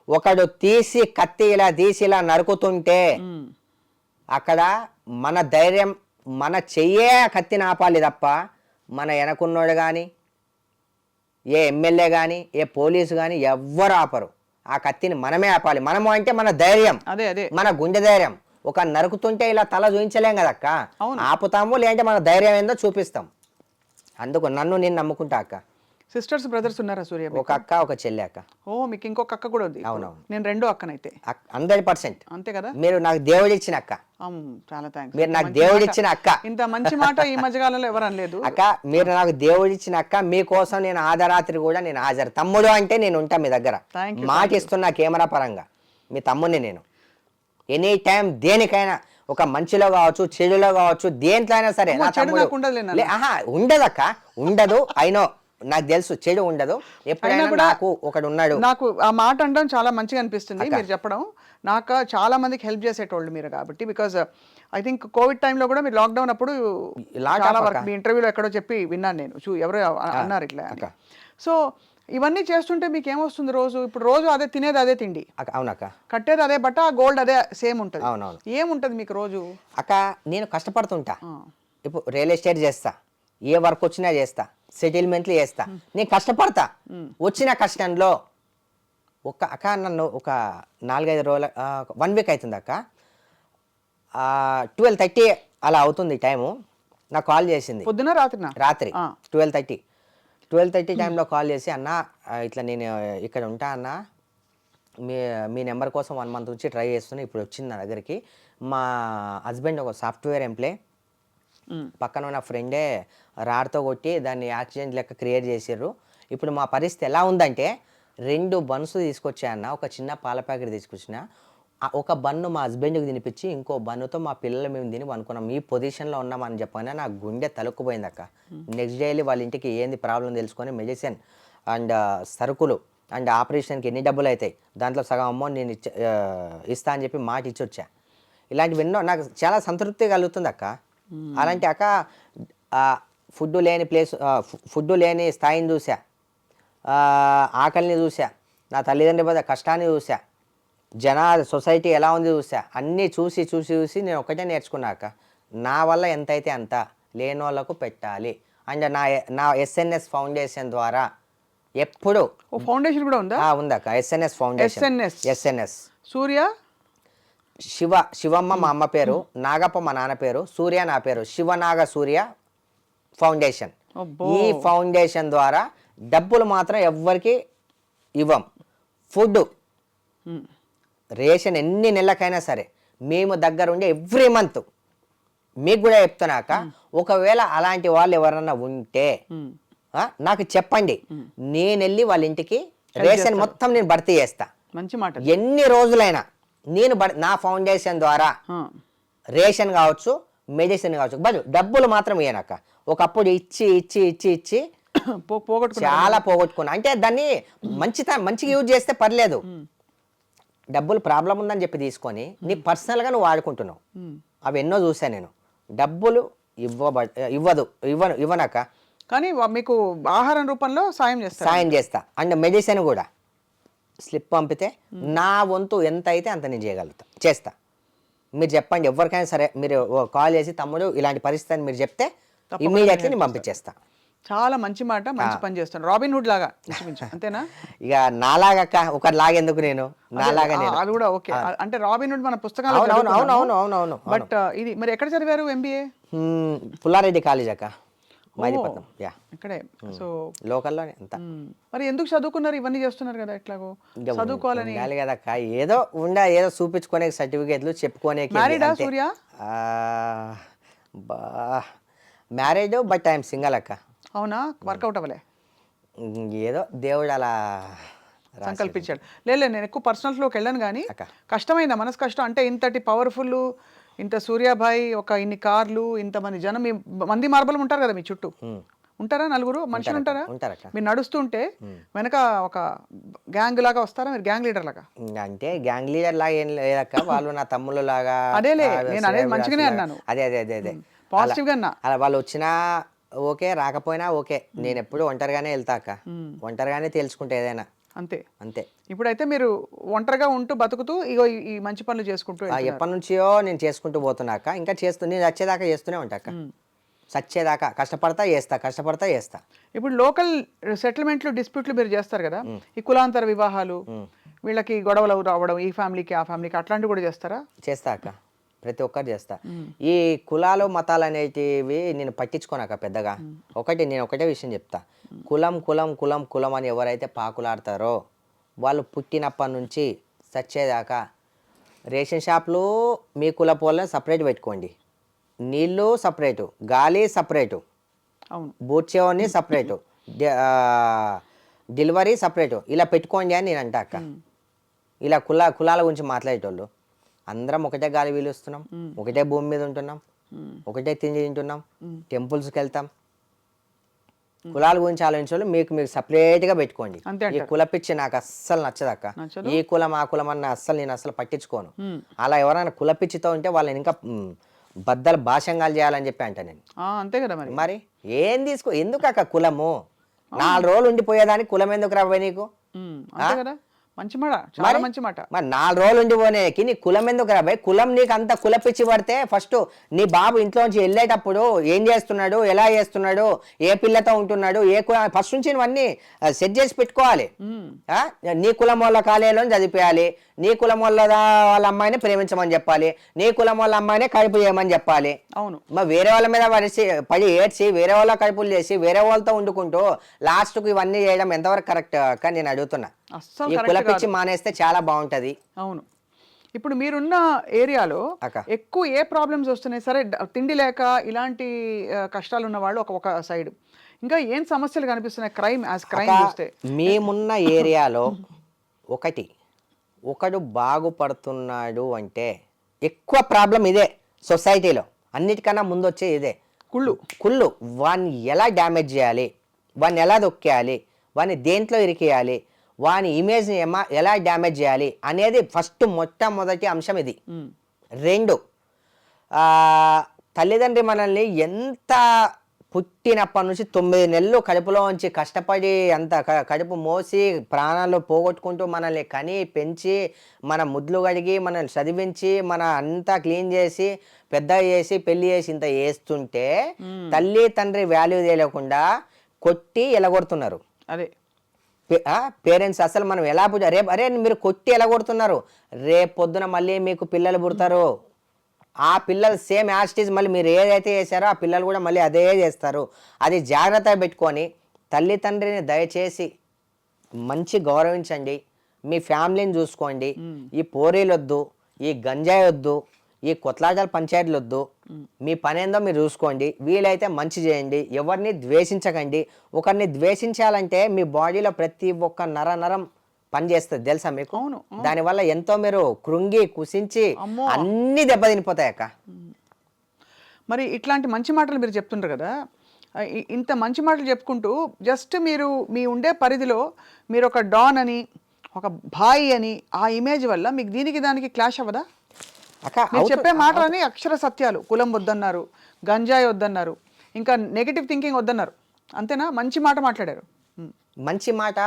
ఒకడు కత్తి ఇలా తీసి ఇలా నరుకుతుంటే అక్కడ మన ధైర్యం, మన చెయ్యే కత్తిని ఆపాలి తప్ప మన వెనకున్నోడు కానీ, ఏ ఎమ్మెల్యే కానీ, ఏ పోలీసు కానీ ఎవ్వరు ఆపరు. ఆ కత్తిని మనమే ఆపాలి. మనము అంటే మన ధైర్యం, మన గుండె ధైర్యం. ఒక నరుకుతుంటే ఇలా తల చూపించలేం కదక్క, ఆపుతాము. లేదంటే మన ధైర్యం ఏందో చూపిస్తాం. అందుకు నేను నమ్ముకుంటా అక్క. సిస్టర్స్ బ్రదర్స్ ఉన్నారా సూర్య? ఒక అక్క, ఒక చెల్లి అక్క. మీకు ఇంకొక అక్క కూడా ఉంది? అవునవును. నేను రెండో అక్కనైతే. 100%. అంతే కదా. మీరు నాకు దేవుడిచ్చిన అక్క. చాలా థాంక్స్. మీరు నాకు దేవుడిచ్చిన అక్క. ఇంత మంచి మాట ఈ మధ్యకాలంలో ఎవరు అనలేదు అక్క. మీరు నాకు దేవుడిచ్చిన అక్క. మీకోసం నేను ఆదరాత్రి కూడా నేను హాజరు. తమ్ముడు అంటే నేను ఉంటా మీ దగ్గర. మాట ఇస్తున్నా కెమెరా పరంగా. మీ తమ్ముడిని నేను ఎనీ టైం దేనికైనా, ఒక మంచిలో కావచ్చు, చెడులో కావచ్చు, దేంట్లో అయినా సరే. ఉండదక్క, ఉండదు. అయినో నాకు తెలుసు చెడు ఉండదు, ఎప్పుడైనా నాకు ఒకడు ఉన్నాడు. నాకు ఆ మాట అనడం చాలా మంచిగా అనిపిస్తుంది మీరు చెప్పడం. నాకు చాలా మందికి హెల్ప్ చేసేటోళ్ళు మీరు కాబట్టి, బికాజ్ ఐ థింక్ కోవిడ్ టైంలో కూడా మీరు లాక్డౌన్ అప్పుడు చాలా వరకు మీ ఇంటర్వ్యూలో ఎక్కడో చెప్పి విన్నాను నేను, ఎవరో అన్నారు ఇట్లా. సో ఇవన్నీ చేస్తుంటే మీకు ఏమొస్తుంది రోజు? ఇప్పుడు రోజు అదే తినేది, అదే తిండి, అవునక్క, కట్టేది అదే బట్ట, గోల్డ్ అదే సేమ్ ఉంటుంది. అవునవును. ఏముంటుంది మీకు రోజు? అక్క నేను కష్టపడుతుంటా, ఇప్పుడు రియల్ ఎస్టేట్ చేస్తా, ఏ వర్క్ వచ్చినా చేస్తా, సెటిల్మెంట్లు చేస్తా, నేను కష్టపడతా. వచ్చిన కష్టంలో అక్క నన్ను ఒక 4-5 రోజుల 1 వీక్ అవుతుంది అక్క, 12:30 అలా అవుతుంది టైము, నాకు కాల్ చేసింది. పొద్దున రాత్రి 12:30 టైంలో కాల్ చేసి, అన్న ఇట్లా నేను ఇక్కడ ఉంటా అన్న, మీ నెంబర్ కోసం 1 మంత్ నుంచి ట్రై చేస్తున్నా, ఇప్పుడు వచ్చింది నా దగ్గరికి. మా హస్బెండ్ ఒక సాఫ్ట్వేర్ ఎంప్లాయ్, పక్కన ఉన్న ఫ్రెండే రాడ్తో కొట్టి దాన్ని యాక్సిడెంట్ లెక్క క్రియేట్ చేసారు. ఇప్పుడు మా పరిస్థితి ఎలా ఉందంటే 2 బన్స్ తీసుకొచ్చా అన్న, ఒక చిన్న పాల ప్యాకెట్ తీసుకొచ్చిన, ఒక బన్ను మా హస్బెండ్కి తినిపించి ఇంకో బన్నుతో మా పిల్లలు మేము తిని అనుకున్నాం. ఈ పొజిషన్లో ఉన్నామని చెప్పగానే నా గుండె తలుక్కుపోయింది అక్క. నెక్స్ట్ డే వాళ్ళ ఇంటికి ఏంది ప్రాబ్లం తెలుసుకొని మెడిసిన్ అండ్ సరుకులు అండ్ ఆపరేషన్కి ఎన్ని డబ్బులు అవుతాయి, దాంట్లో సగం అమౌంట్ నేను ఇస్తా అని చెప్పి మాట ఇచ్చొచ్చా. ఇలాంటివి ఎన్నో నాకు చాలా సంతృప్తి కలుగుతుంది అక్క. అలాంటి అక్క ఫుడ్ లేని స్థాయిని చూసా, ఆకలిని చూసా, నా తల్లిదండ్రుల మీద కష్టాన్ని చూసా, సొసైటీ ఎలా ఉంది చూసా, అన్నీ చూసి నేను ఒకటే నేర్చుకున్నాక, నా వల్ల ఎంతైతే అంత లేని వాళ్ళకు పెట్టాలి. అండ్ నా ఎస్ఎన్ఎస్ ఫౌండేషన్ ద్వారా ఎప్పుడు ఫౌండేషన్ కూడా ఉందా? ఉందక్క, ఎస్ఎన్ఎస్ ఫౌండేషన్. ఎస్ఎన్ఎస్ సూర్య శివమ్మ మా అమ్మ పేరు, నాగప్ప మా నాన్న పేరు, సూర్య నా పేరు, శివనాగ సూర్య ఫౌండేషన్. ఈ ఫౌండేషన్ ద్వారా డబ్బులు మాత్రం ఎవ్వరికి ఇవ్వం. ఫుడ్ రేషన్ ఎన్ని నెలలకైనా సరే మేము దగ్గర ఉండే ఎవ్రీ మంత్. మీకు కూడా చెప్తున్నాక, ఒకవేళ అలాంటి వాళ్ళు ఎవరన్నా ఉంటే నాకు చెప్పండి, నేను వెళ్ళి వాళ్ళ ఇంటికి రేషన్ మొత్తం నేను భర్తీ చేస్తా. మంచి మాట. ఎన్ని రోజులైనా నేను నా ఫౌండేషన్ ద్వారా రేషన్ కావచ్చు, మెడిసిన్ కావచ్చు, బట్ డబ్బులు మాత్రం ఇయ్యనక్క. ఒకప్పుడు ఇచ్చి చాలా పోగొట్టుకున్నా. అంటే దాన్ని మంచిగా యూజ్ చేస్తే పర్లేదు, డబ్బులు ప్రాబ్లం ఉందని చెప్పి తీసుకొని నీ పర్సనల్గా నువ్వు వాడుకుంటున్నావు. అవి ఎన్నో చూసాను నేను. డబ్బులు ఇవ్వనక్క, కానీ మీకు ఆహారం రూపంలో సాయం చేస్తా. అండ్ మెడిసిన్ కూడా స్లిప్ పంపితే నా వంతు ఎంత అయితే అంత నేను చేస్తా. మీరు చెప్పండి, ఎవరికైనా సరే మీరు కాల్ చేసి తమ్ముడు ఇలాంటి పరిస్థితి అని మీరు చెప్తే ఇమ్మీడియట్లీ నేను పంపించేస్తా. చాలా మంచి మాట, మంచి పని చేస్తాను. రాబిన్ హుడ్ లాగా అంతేనా? ఇక నాలాగా ఒకరిలాగా ఎందుకు, నాలాగా అది కూడా ఓకే. అంటే రాబిన్ హుడ్ మన పుస్తకాలు. అవును. బట్ ఇది మరి ఎక్కడ చదివారు ఎంబీఏ? పుల్లారెడ్డి కాలేజ్ అక్క, మహిళపట్నం. ఇక్కడే. సో లోకల్లోనే అంత. మరి ఎందుకు చదువుకున్నారు? ఇవన్నీ చేస్తున్నారు కదా, ఎట్లాగో చదువుకోవాలని కదక్క. ఏదో చూపించుకునే సర్టిఫికేట్లు చెప్పుకునే. మ్యారీడా సూర్య? మ్యారీడ్, బట్ ఐఎమ్ సింగల్ అక్క. అవునా? వర్కౌట్ అవ్వలే? ఏదో దేవుడు అలా సంకల్పించాడు. లేదు, నేను ఎక్కువ పర్సనల్స్లోకి వెళ్ళాను, కానీ కష్టమైందా? మనసు కష్టం అంటే ఇంతటి పవర్ఫుల్, ఇంత సూర్యాభాయ్, ఇన్ని కార్లు, ఇంతమంది జనం, మంది మార్బలం ఉంటారు కదా మీ చుట్టూ, ఉంటారా? 4 మనుషులు ఉంటారా? మీరు నడుస్తుంటే వెనక ఒక గ్యాంగ్ లాగా వస్తారా? మీరు గ్యాంగ్ లీడర్ లాగా? అంటే గ్యాంగ్ లీడర్ లాగా ఏం లేదక్క, వాళ్ళు నా తమ్ముళ్ళు లాగా. అదేలే, నేను అనేది మంచిగానే అన్నాను. అదే పాజిటివ్ గా అన్నా. అలా వాళ్ళు వచ్చినా ఓకే, రాకపోయినా ఓకే, నేను ఎప్పుడు ఒంటరిగానే వెళ్తాక, ఒంటరిగానే తెలుసుకుంటే ఏదైనా. అంతే. ఇప్పుడైతే మీరు ఒంటరిగా ఉంటూ బతుకుతూ ఇగో ఈ మంచి పనులు చేసుకుంటూ ఎప్పటి నుంచో నేను చేసుకుంటూ పోతున్నాక, ఇంకా నేను వచ్చేదాకా చేస్తూనే ఉంటాక, సచ్చేదాకా కష్టపడతా చేస్తా. ఇప్పుడు లోకల్ సెటిల్మెంట్లు, డిస్ప్యూట్లు మీరు చేస్తారు కదా, ఈ కులాంతర వివాహాలు, వీళ్ళకి గొడవలు రావడం, ఈ ఫ్యామిలీకి ఆ ఫ్యామిలీకి, అట్లాంటివి కూడా చేస్తారా? చేస్తా అక్క, ప్రతి ఒక్కరు చేస్తా. ఈ కులాలు మతాలు అనేటివి నేను పట్టించుకోనాక పెద్దగా. నేను ఒకటే విషయం చెప్తా, కులం అని ఎవరైతే పాకులాడతారో వాళ్ళు పుట్టినప్పటి నుంచి చచ్చేదాకా రేషన్ షాప్లు మీ కులపోళ్ళని సపరేట్ పెట్టుకోండి, నీళ్ళు సపరేటు, గాలి సపరేటు, బూడ్చేవాడిని సపరేటు, డెలివరీ సపరేటు, ఇలా పెట్టుకోండి అని నేను అంటా అక్క. ఇలా కులాల గురించి మాట్లాడేటోళ్ళు అందరం ఒకటే గాలి పీలుస్తున్నాం, ఒకటే భూమి మీద ఉంటున్నాం, ఒకటే తిండి తింటున్నాం, టెంపుల్స్కి వెళ్తాం, కులాల గురించి ఆలోచించాలి, మీకు సపరేట్గా పెట్టుకోండి. అంతే ఈ కుల పిచ్చి నాకు అస్సలు నచ్చదక్క. ఈ కులం ఆ కులం అన్న నేను అసలు పట్టించుకోను. అలా ఎవరైనా కుల పిచ్చితో ఉంటే వాళ్ళని ఇంకా బద్దలు భాషంగాలు చేయాలని చెప్పి అంట నేను. అంతే కదా మరి ఏం ఎందుకు అక్క కులము? 4 రోజులు ఉండిపోయేదానికి కులం ఎందుకు రాబోయే నీకు? అంతే కదా, మంచి మాట, చాలా మంచి మాట. మరి 4 రోజులు ఉండిపోనేకి నీ కులం ఎందుకు రాబాయి? కులం నీకు అంత కుల పిచ్చి పడితే ఫస్ట్ నీ బాబు ఇంట్లోంచి వెళ్ళేటప్పుడు ఏం చేస్తున్నాడు, ఎలా చేస్తున్నాడు, ఏ పిల్లతో ఉంటున్నాడు, ఏ కులం, ఫస్ట్ నుంచి నువ్వన్నీ సెట్ చేసి పెట్టుకోవాలి. నీ కులం వాళ్ళ కాలేజీలో చదివేయాలి, నీ కులం వాళ్ళ అమ్మాయిని ప్రేమించమని చెప్పాలి, నీ కులం వాళ్ళ అమ్మాయిని కడుపు చేయమని చెప్పాలి. అవును. మరి వేరే వాళ్ళ మీద పడి ఏడ్చి వేరే వాళ్ళ కడుపులు చేసి వేరే వాళ్ళతో వండుకుంటూ లాస్ట్కు ఇవన్నీ చేయడం ఎంతవరకు కరెక్ట్ అక్క నేను అడుగుతున్నా. ఈ కుల పిచ్చి మానేస్తే చాలా బాగుంటది. అవును. ఇప్పుడు మీరున్న ఏరియాలో ఎక్కువ ఏ ప్రాబ్లమ్స్ వస్తున్నాయి? సరే, తిండి లేక ఇలాంటి కష్టాలు ఉన్న వాళ్ళు ఒక సైడ్, ఇంకా ఏం సమస్యలు కనిపిస్తున్నాయి క్రైమ్ చూస్తే? మేమున్న ఏరియాలో ఒకడు బాగుపడుతున్నాడు అంటే ఎక్కువ ప్రాబ్లం ఇదే సొసైటీలో, అన్నిటికన్నా ముందు వచ్చే ఇదే కుళ్ళు. వాడిని ఎలా డ్యామేజ్ చేయాలి, వాడిని ఎలా దొక్కేయాలి, వాడిని దేంట్లో ఇరికేయాలి, వాని ఇమేజ్ని ఎలా డ్యామేజ్ చేయాలి అనేది ఫస్ట్ మొట్టమొదటి అంశం ఇది. 2, తల్లిదండ్రి మనల్ని ఎంత పుట్టినప్పటి నుంచి 9 నెలలు కడుపులో ఉంచి కష్టపడి అంత కడుపు మోసి ప్రాణాలు పోగొట్టుకుంటూ మనల్ని కని పెంచి మన ముద్దులు కడిగి మనల్ని చదివించి మన అంతా క్లీన్ చేసి పెద్ద చేసి పెళ్లి చేసి ఇంత వేస్తుంటే తల్లి తండ్రి వాల్యూ తెలియకుండా కొట్టి ఎలగొడుతున్నారు. అదే పేరెంట్స్ అసలు మనం ఎలా రేపు అరే మీరు కొట్టి ఎలగొడుతున్నారు, రేపు పొద్దున మళ్ళీ మీకు పిల్లలు పుడతారు, ఆ పిల్లలు సేమ్ యాస్టీజ్ మళ్ళీ మీరు ఏదైతే చేశారో ఆ పిల్లలు కూడా మళ్ళీ అదే చేస్తారు. అది జాగ్రత్తగా పెట్టుకొని తల్లి తండ్రిని దయచేసి మంచి గౌరవించండి, మీ ఫ్యామిలీని చూసుకోండి. ఈ పోరీలు వద్దు, ఈ గంజాయి వద్దు, ఈ కొట్లాటల పంచాయతీలు వద్దు, మీ పని ఏందో మీరు చూసుకోండి, వీలైతే మంచి చేయండి, ఎవరిని ద్వేషించకండి. ఒకరిని ద్వేషించాలంటే మీ బాడీలో ప్రతి ఒక్క నరం పనిచేస్తుంది తెలుసా మీకు? దానివల్ల ఎంతో మీరు కృంగి కుసించి అన్ని దెబ్బతినిపోతాయి అక్క. మరి ఇట్లాంటి మంచి మాటలు మీరు చెప్తుంటారు కదా, ఇంత మంచి మాటలు చెప్పుకుంటూ జస్ట్ మీరు మీ ఉండే పరిధిలో మీరు ఒక డాన్ అని ఒక భాయ్ అని ఆ ఇమేజ్ వల్ల మీకు దీనికి దానికి క్లాష్ అవ్వదా? మీరు చెప్పే మాటలని అక్షర సత్యాలు. కులం వద్దన్నారు, గంజాయి వద్దన్నారు, ఇంకా నెగిటివ్ థింకింగ్ వద్దన్నారు, అంతేనా? మంచి మాట మాట్లాడారు. మంచి మాట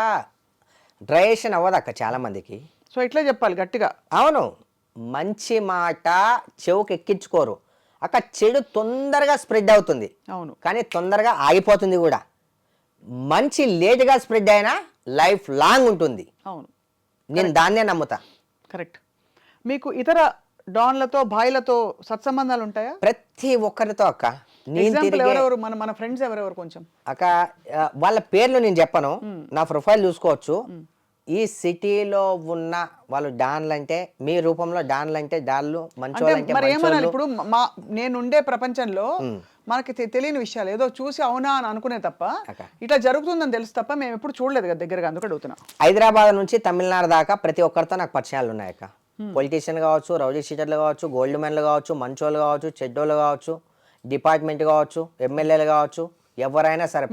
డ్రైయేషన్ అవ్వదు అక్క చాలా మందికి. సో ఇట్లే చెప్పాలి గట్టిగా. అవును, మంచి మాట చెవుకి ఎక్కించుకోరు అక్క. చెడు తొందరగా స్ప్రెడ్ అవుతుంది, అవును, కానీ తొందరగా ఆగిపోతుంది కూడా. మంచి లేట్గా స్ప్రెడ్ అయినా లైఫ్ లాంగ్ ఉంటుంది. అవును, నేను దాన్నే నమ్ముతా. కరెక్ట్. మీకు ఇతర డాన్లతో భాయ్లతో సత్సంబంధాలు ఉంటాయా? ప్రతి ఒక్కరితో అక్క. ఎవరెవరు మన ఫ్రెండ్స్ ఎవరెవరు కొంచెం అక్క వాళ్ళ పేర్లు నేను చెప్పను, నా ప్రొఫైల్ చూసుకోవచ్చు. ఈ సిటీలో ఉన్న వాళ్ళు డాన్లు అంటే మీ రూపంలో డాన్లు అంటే డాన్లు మంచోళ్ళంటే మరి ఏమనాలి? ఇప్పుడు నేనుండే ప్రపంచంలో మనకి తెలియని విషయాలు ఏదో చూసి అవునా అని అనుకునే తప్ప ఇట్లా జరుగుతుందని తెలుసు తప్ప మేము ఎప్పుడు చూడలేదు కదా దగ్గరగా, అందుకు అడుగుతున్నా. హైదరాబాద్ నుంచి తమిళనాడు దాకా ప్రతి ఒక్కరితో నాకు పరిచయాలు ఉన్నాయక్క. పొలిటీషియన్ కావచ్చు, రౌడీ షీటర్లు కావచ్చు, గోల్డ్ మెన్లు కావచ్చు, మంచోళ్ళు కావచ్చు, చెడ్డోళ్ళు కావచ్చు, డిపార్ట్మెంట్ కావచ్చు, ఎమ్మెల్యేలు కావచ్చు, ఎవరైనా సరే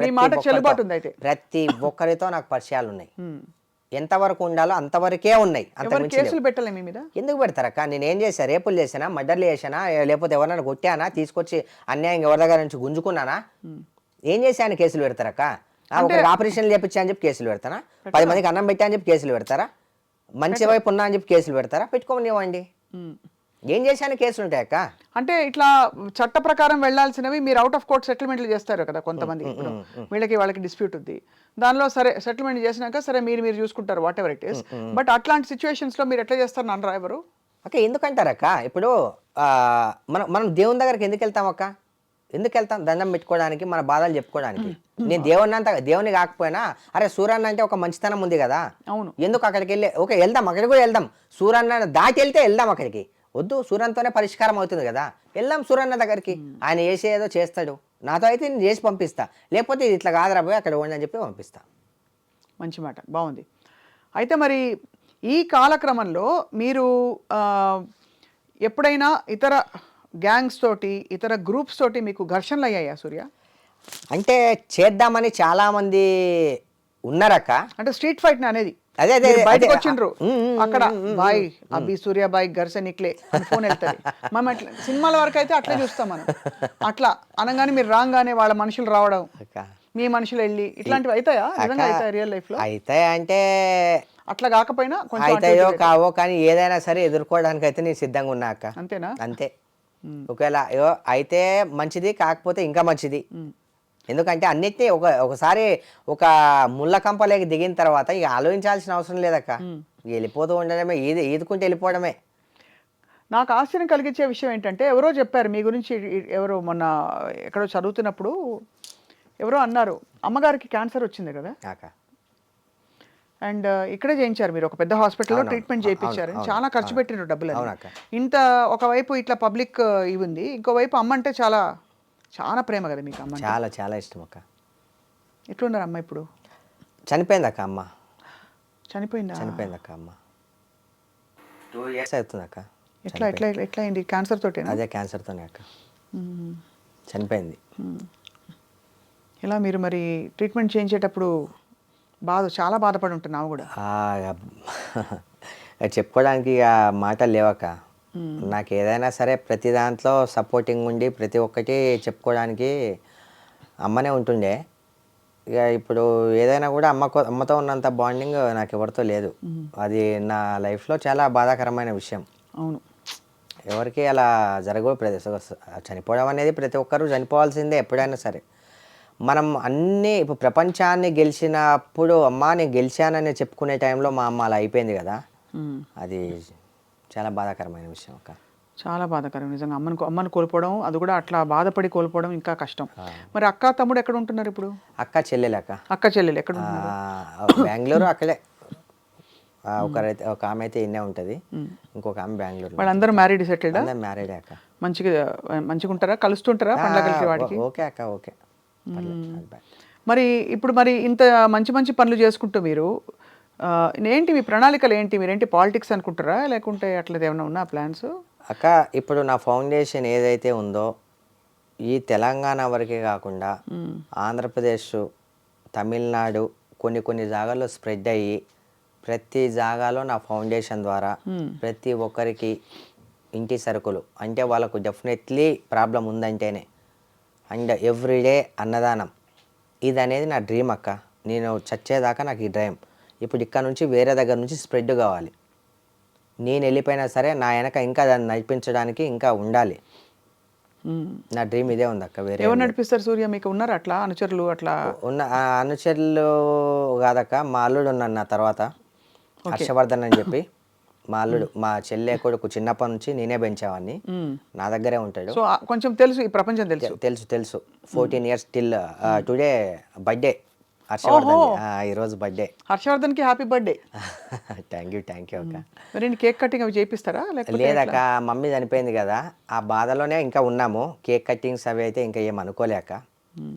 ప్రతి ఒక్కరితో నాకు పరిచయాలు ఉన్నాయి. ఎంతవరకు ఉండాలో అంతవరకే ఉన్నాయి. ఎందుకు పెడతారక్క? నేను ఏం చేశా? రేపులు చేశానా, మర్డర్లు చేశానా, లేకపోతే ఎవరైనా కొట్టానా, తీసుకొచ్చి అన్యాయంగా ఎవరి దగ్గర నుంచి గుంజుకున్నానా? ఏం చేశాను కేసులు పెడతారక్క? ఒకరికి ఆపరేషన్లు చేపించా అని చెప్పి కేసులు పెడతానా? 10 మందికి అన్నం పెట్టా అని చెప్పి కేసులు పెడతారా? మంచి వైపు ఉన్నా అని చెప్పి కేసులు పెడతారా? పెట్టుకోనివ్వండి. ఏం చేశాను కేసులు ఉంటాయక్క. అంటే ఇట్లా చట్ట ప్రకారం వెళ్లాల్సినవి మీరు అవుట్ ఆఫ్ కోర్ట్ సెటిల్మెంట్లు చేస్తారు కదా కొంతమంది. వీళ్ళకి వాళ్ళకి డిస్ప్యూట్ ఉంది, దానిలో సరే సెటిల్మెంట్ చేసినాక సరే మీరు చూసుకుంటారు what ever it is. But అట్లాంటి సిచ్యువేషన్స్ లో మీరు ఎట్లా చేస్తారు అనరా ఎవరు? అక్క ఎందుకంటారక్క? ఇప్పుడు మనం దేవుని దగ్గరికి ఎందుకు వెళ్తాం అక్క? ఎందుకు వెళ్తాం? దండం పెట్టుకోవడానికి, మన బాధలు చెప్పుకోవడానికి. నేను దేవుని కాకపోయినా అరే సూరన్న అంటే ఒక మంచితనం ఉంది కదా, అవును, ఎందుకు అక్కడికి వెళ్ళి ఓకే వెళ్దాం, అక్కడికి కూడా వెళ్దాం. సూరన్న దాటి వెళ్తే వెళ్దాం అక్కడికి, వద్దు సూరన్తోనే పరిష్కారం అవుతుంది కదా, వెళ్దాం సూరన్న దగ్గరికి. ఆయన చేసే ఏదో చేస్తాడు, నాతో అయితే నేను చేసి పంపిస్తా, లేకపోతే ఇట్లా కాదురా పోయి అక్కడ పోండి అని చెప్పి పంపిస్తా. మంచి మాట, బాగుంది. అయితే మరి ఈ కాలక్రమంలో మీరు ఎప్పుడైనా ఇతర గ్యాంగ్స్ తోటి, ఇతర గ్రూప్స్ తోటి మీకు ఘర్షణలు అయ్యాయా సూర్య? అంటే చేద్దామని చాలా మంది ఉన్నారక్క. అంటే స్ట్రీట్ ఫైట్ అనేది అదే అదే మీరు బయటకు అదే. వచ్చిండ్రు అక్కడ బాయ్ అబ్బి సూర్య బాయ్ గర్స నిక్లే అని ఫోన్ వెళ్తారు మనం అట్లా సినిమాల వరకు అయితే అట్లే చూస్తాం మనం. అట్లా అనగానే మీరు రాగానే వాళ్ళ మనుషులు రావడం, అక్క మీ మనుషులు వెళ్ళి ఇట్లాంటివి అవుతాయా? నిజంగా అవుతాయి రియల్ లైఫ్ లో? అయితే అంటే అట్లా కాకపోయినా కొంచెం అటు అవుతాయో ఇటు కావో, కానీ ఏదైనా సరే ఎదుర్కోవడానికి అయితే నేను సిద్ధంగా ఉన్నా అక్క. అంతేనా? అంతే. ఒకవేళ అయితే మంచిది, కాకపోతే ఇంకా మంచిది. ఎందుకంటే అన్నిటినీ ఒకసారి ఒక ముళ్ళ కంపలేకి దిగిన తర్వాత ఇక ఆలోచించాల్సిన అవసరం లేదక్క. వెళ్ళిపోతూ ఉండడమే, ఈదుకుంటే వెళ్ళిపోవడమే. నాకు ఆశ్చర్యం కలిగించే విషయం ఏంటంటే ఎవరో చెప్పారు మీ గురించి, ఎవరో మొన్న ఎక్కడో చదువుతున్నప్పుడు ఎవరో అన్నారు అమ్మగారికి క్యాన్సర్ వచ్చింది కదా అక్క అండ్ ఇక్కడే చేయించారు మీరు, ఒక పెద్ద హాస్పిటల్లో అవునవును. ట్రీట్మెంట్ చేయించారు, అవును, చాలా ఖర్చు అవును. పెట్టినారు డబ్బులు. అవునక్క. ఇంత ఒకవైపు ఇట్లా పబ్లిక్ ఇవి ఉంది, ఇంకోవైపు అమ్మ అంటే చాలా చాలా ప్రేమ కదా మీకు అమ్మ అంటే. చాలా చాలా ఇష్టం అక్క. ఎట్లున్నారు అమ్మ ఇప్పుడు? చనిపోయింది అక్క అమ్మ. చనిపోయిందా? చనిపోయింది అక్క అమ్మ. 2 years అవుతుంది అక్క. ఎట్లా ఎట్లా ఎట్లా అయింది? క్యాన్సర్ తోటేనా? అదే క్యాన్సర్తోనే అక్క చనిపోయింది. ఇలా మీరు మరి ట్రీట్మెంట్ చేయించేటప్పుడు చాలా బాధపడి ఉంటున్నావు కూడా. చెప్పుకోవడానికి ఇక మాటలు లేవక్క. నాకు ఏదైనా సరే ప్రతి దాంట్లో సపోర్టింగ్ ఉండి ప్రతి ఒక్కటి చెప్పుకోవడానికి అమ్మనే ఉంటుండే. ఇక ఇప్పుడు ఏదైనా కూడా అమ్మతో ఉన్నంత బాండింగ్ నాకు ఎవరితో లేదు. అది నా లైఫ్లో చాలా బాధాకరమైన విషయం. అవును, ఎవరికి అలా చనిపోవడం అనేది ప్రతి ఒక్కరూ చనిపోవాల్సిందే ఎప్పుడైనా సరే. మనం అన్నీ ఇప్పుడు ప్రపంచాన్ని గెలిచినప్పుడు అమ్మ నేను గెలిచానని చెప్పుకునే టైంలో మా అమ్మ అలా అయిపోయింది కదా, అది చాలా బాధాకరమైన విషయం అక్క. చాలా బాధాకరం నిజంగా. అమ్మను కోల్పోవడం, అది కూడా అట్లా బాధపడి కోల్పోవడం ఇంకా కష్టం. మరి అక్క తమ్ముడు ఎక్కడ ఉంటున్నారు ఇప్పుడు? అక్క చెల్లెలు అక్క. అక్క చెల్లెలు ఎక్కడ ఉంటున్నారు? బెంగళూరు అక్కడే. ఒక ఆమె అయితే ఇన్నే ఉంటుంది, ఇంకొక ఆమె బెంగళూరు. వాళ్ళందరూ మ్యారీడ్ సెటిల్డ్? అందరూ మ్యారీడ్ అక్క. మంచిగా ఉంటారా? కలుస్తుంటారా పండగలకి వాటికి? ఓకే అక్క, ఓకే. మరి ఇప్పుడు మరి ఇంత మంచి మంచి పనులు చేసుకుంటూ మీరు ఏంటి మీ ప్రణాళికలు ఏంటి? మీరేంటి పాలిటిక్స్ అనుకుంటారా లేకుంటే అట్లా ఏమైనా ఉన్నా ప్లాన్స్? అక్క ఇప్పుడు నా ఫౌండేషన్ ఏదైతే ఉందో ఈ తెలంగాణ వరకే కాకుండా ఆంధ్రప్రదేశ్, తమిళనాడు కొన్ని జాగాల్లో స్ప్రెడ్ అయ్యి ప్రతి జాగాలో నా ఫౌండేషన్ ద్వారా ప్రతి ఒక్కరికి ఇంటి సరుకులు, అంటే వాళ్ళకు డెఫినెట్లీ ప్రాబ్లం ఉందంటేనే, అండ్ ఎవ్రీడే అన్నదానం, ఇది అనేది నా డ్రీమ్ అక్క. నేను చచ్చేదాకా నాకు ఈ డ్రీమ్. ఇప్పుడు ఇక్కడ నుంచి వేరే దగ్గర నుంచి స్ప్రెడ్ కావాలి. నేను వెళ్ళిపోయినా సరే నా వెనక ఇంకా దాన్ని నడిపించడానికి ఇంకా ఉండాలి. నా డ్రీమ్ ఇదే ఉంది అక్క. వేరే ఎవరు నడిపిస్తారు సూర్య? మీకు ఉన్నారు అట్లా అనుచరులు? అట్లా ఉన్న అనుచరులు కాదక్క, మా అల్లుడు ఉన్నాను నా తర్వాత, హర్షవర్ధన్ అని చెప్పి. మా అల్లుడు, మా చెల్లె కొడుకు చిన్నప్పటి నుంచి నేనే పెంచేవాడిని, నా దగ్గరే ఉంటాడు. సో కొంచెం తెలుసు, ఈ ప్రపంచం తెలుసు 14 years till today birthday Harshavardhan. ఈరోజు బర్త్డే. హర్షవర్ధన్కి హ్యాపీ బర్త్డే. థ్యాంక్ యూ అక్క. మరి కేక్ కటింగ్ అవి చేపిస్తారా? లేదక్క, మమ్మీ చనిపోయింది కదా, ఆ బాధలోనే ఇంకా ఉన్నాము. కేక్ కటింగ్స్ అవి అయితే ఇంకా ఏం అనుకోలేక.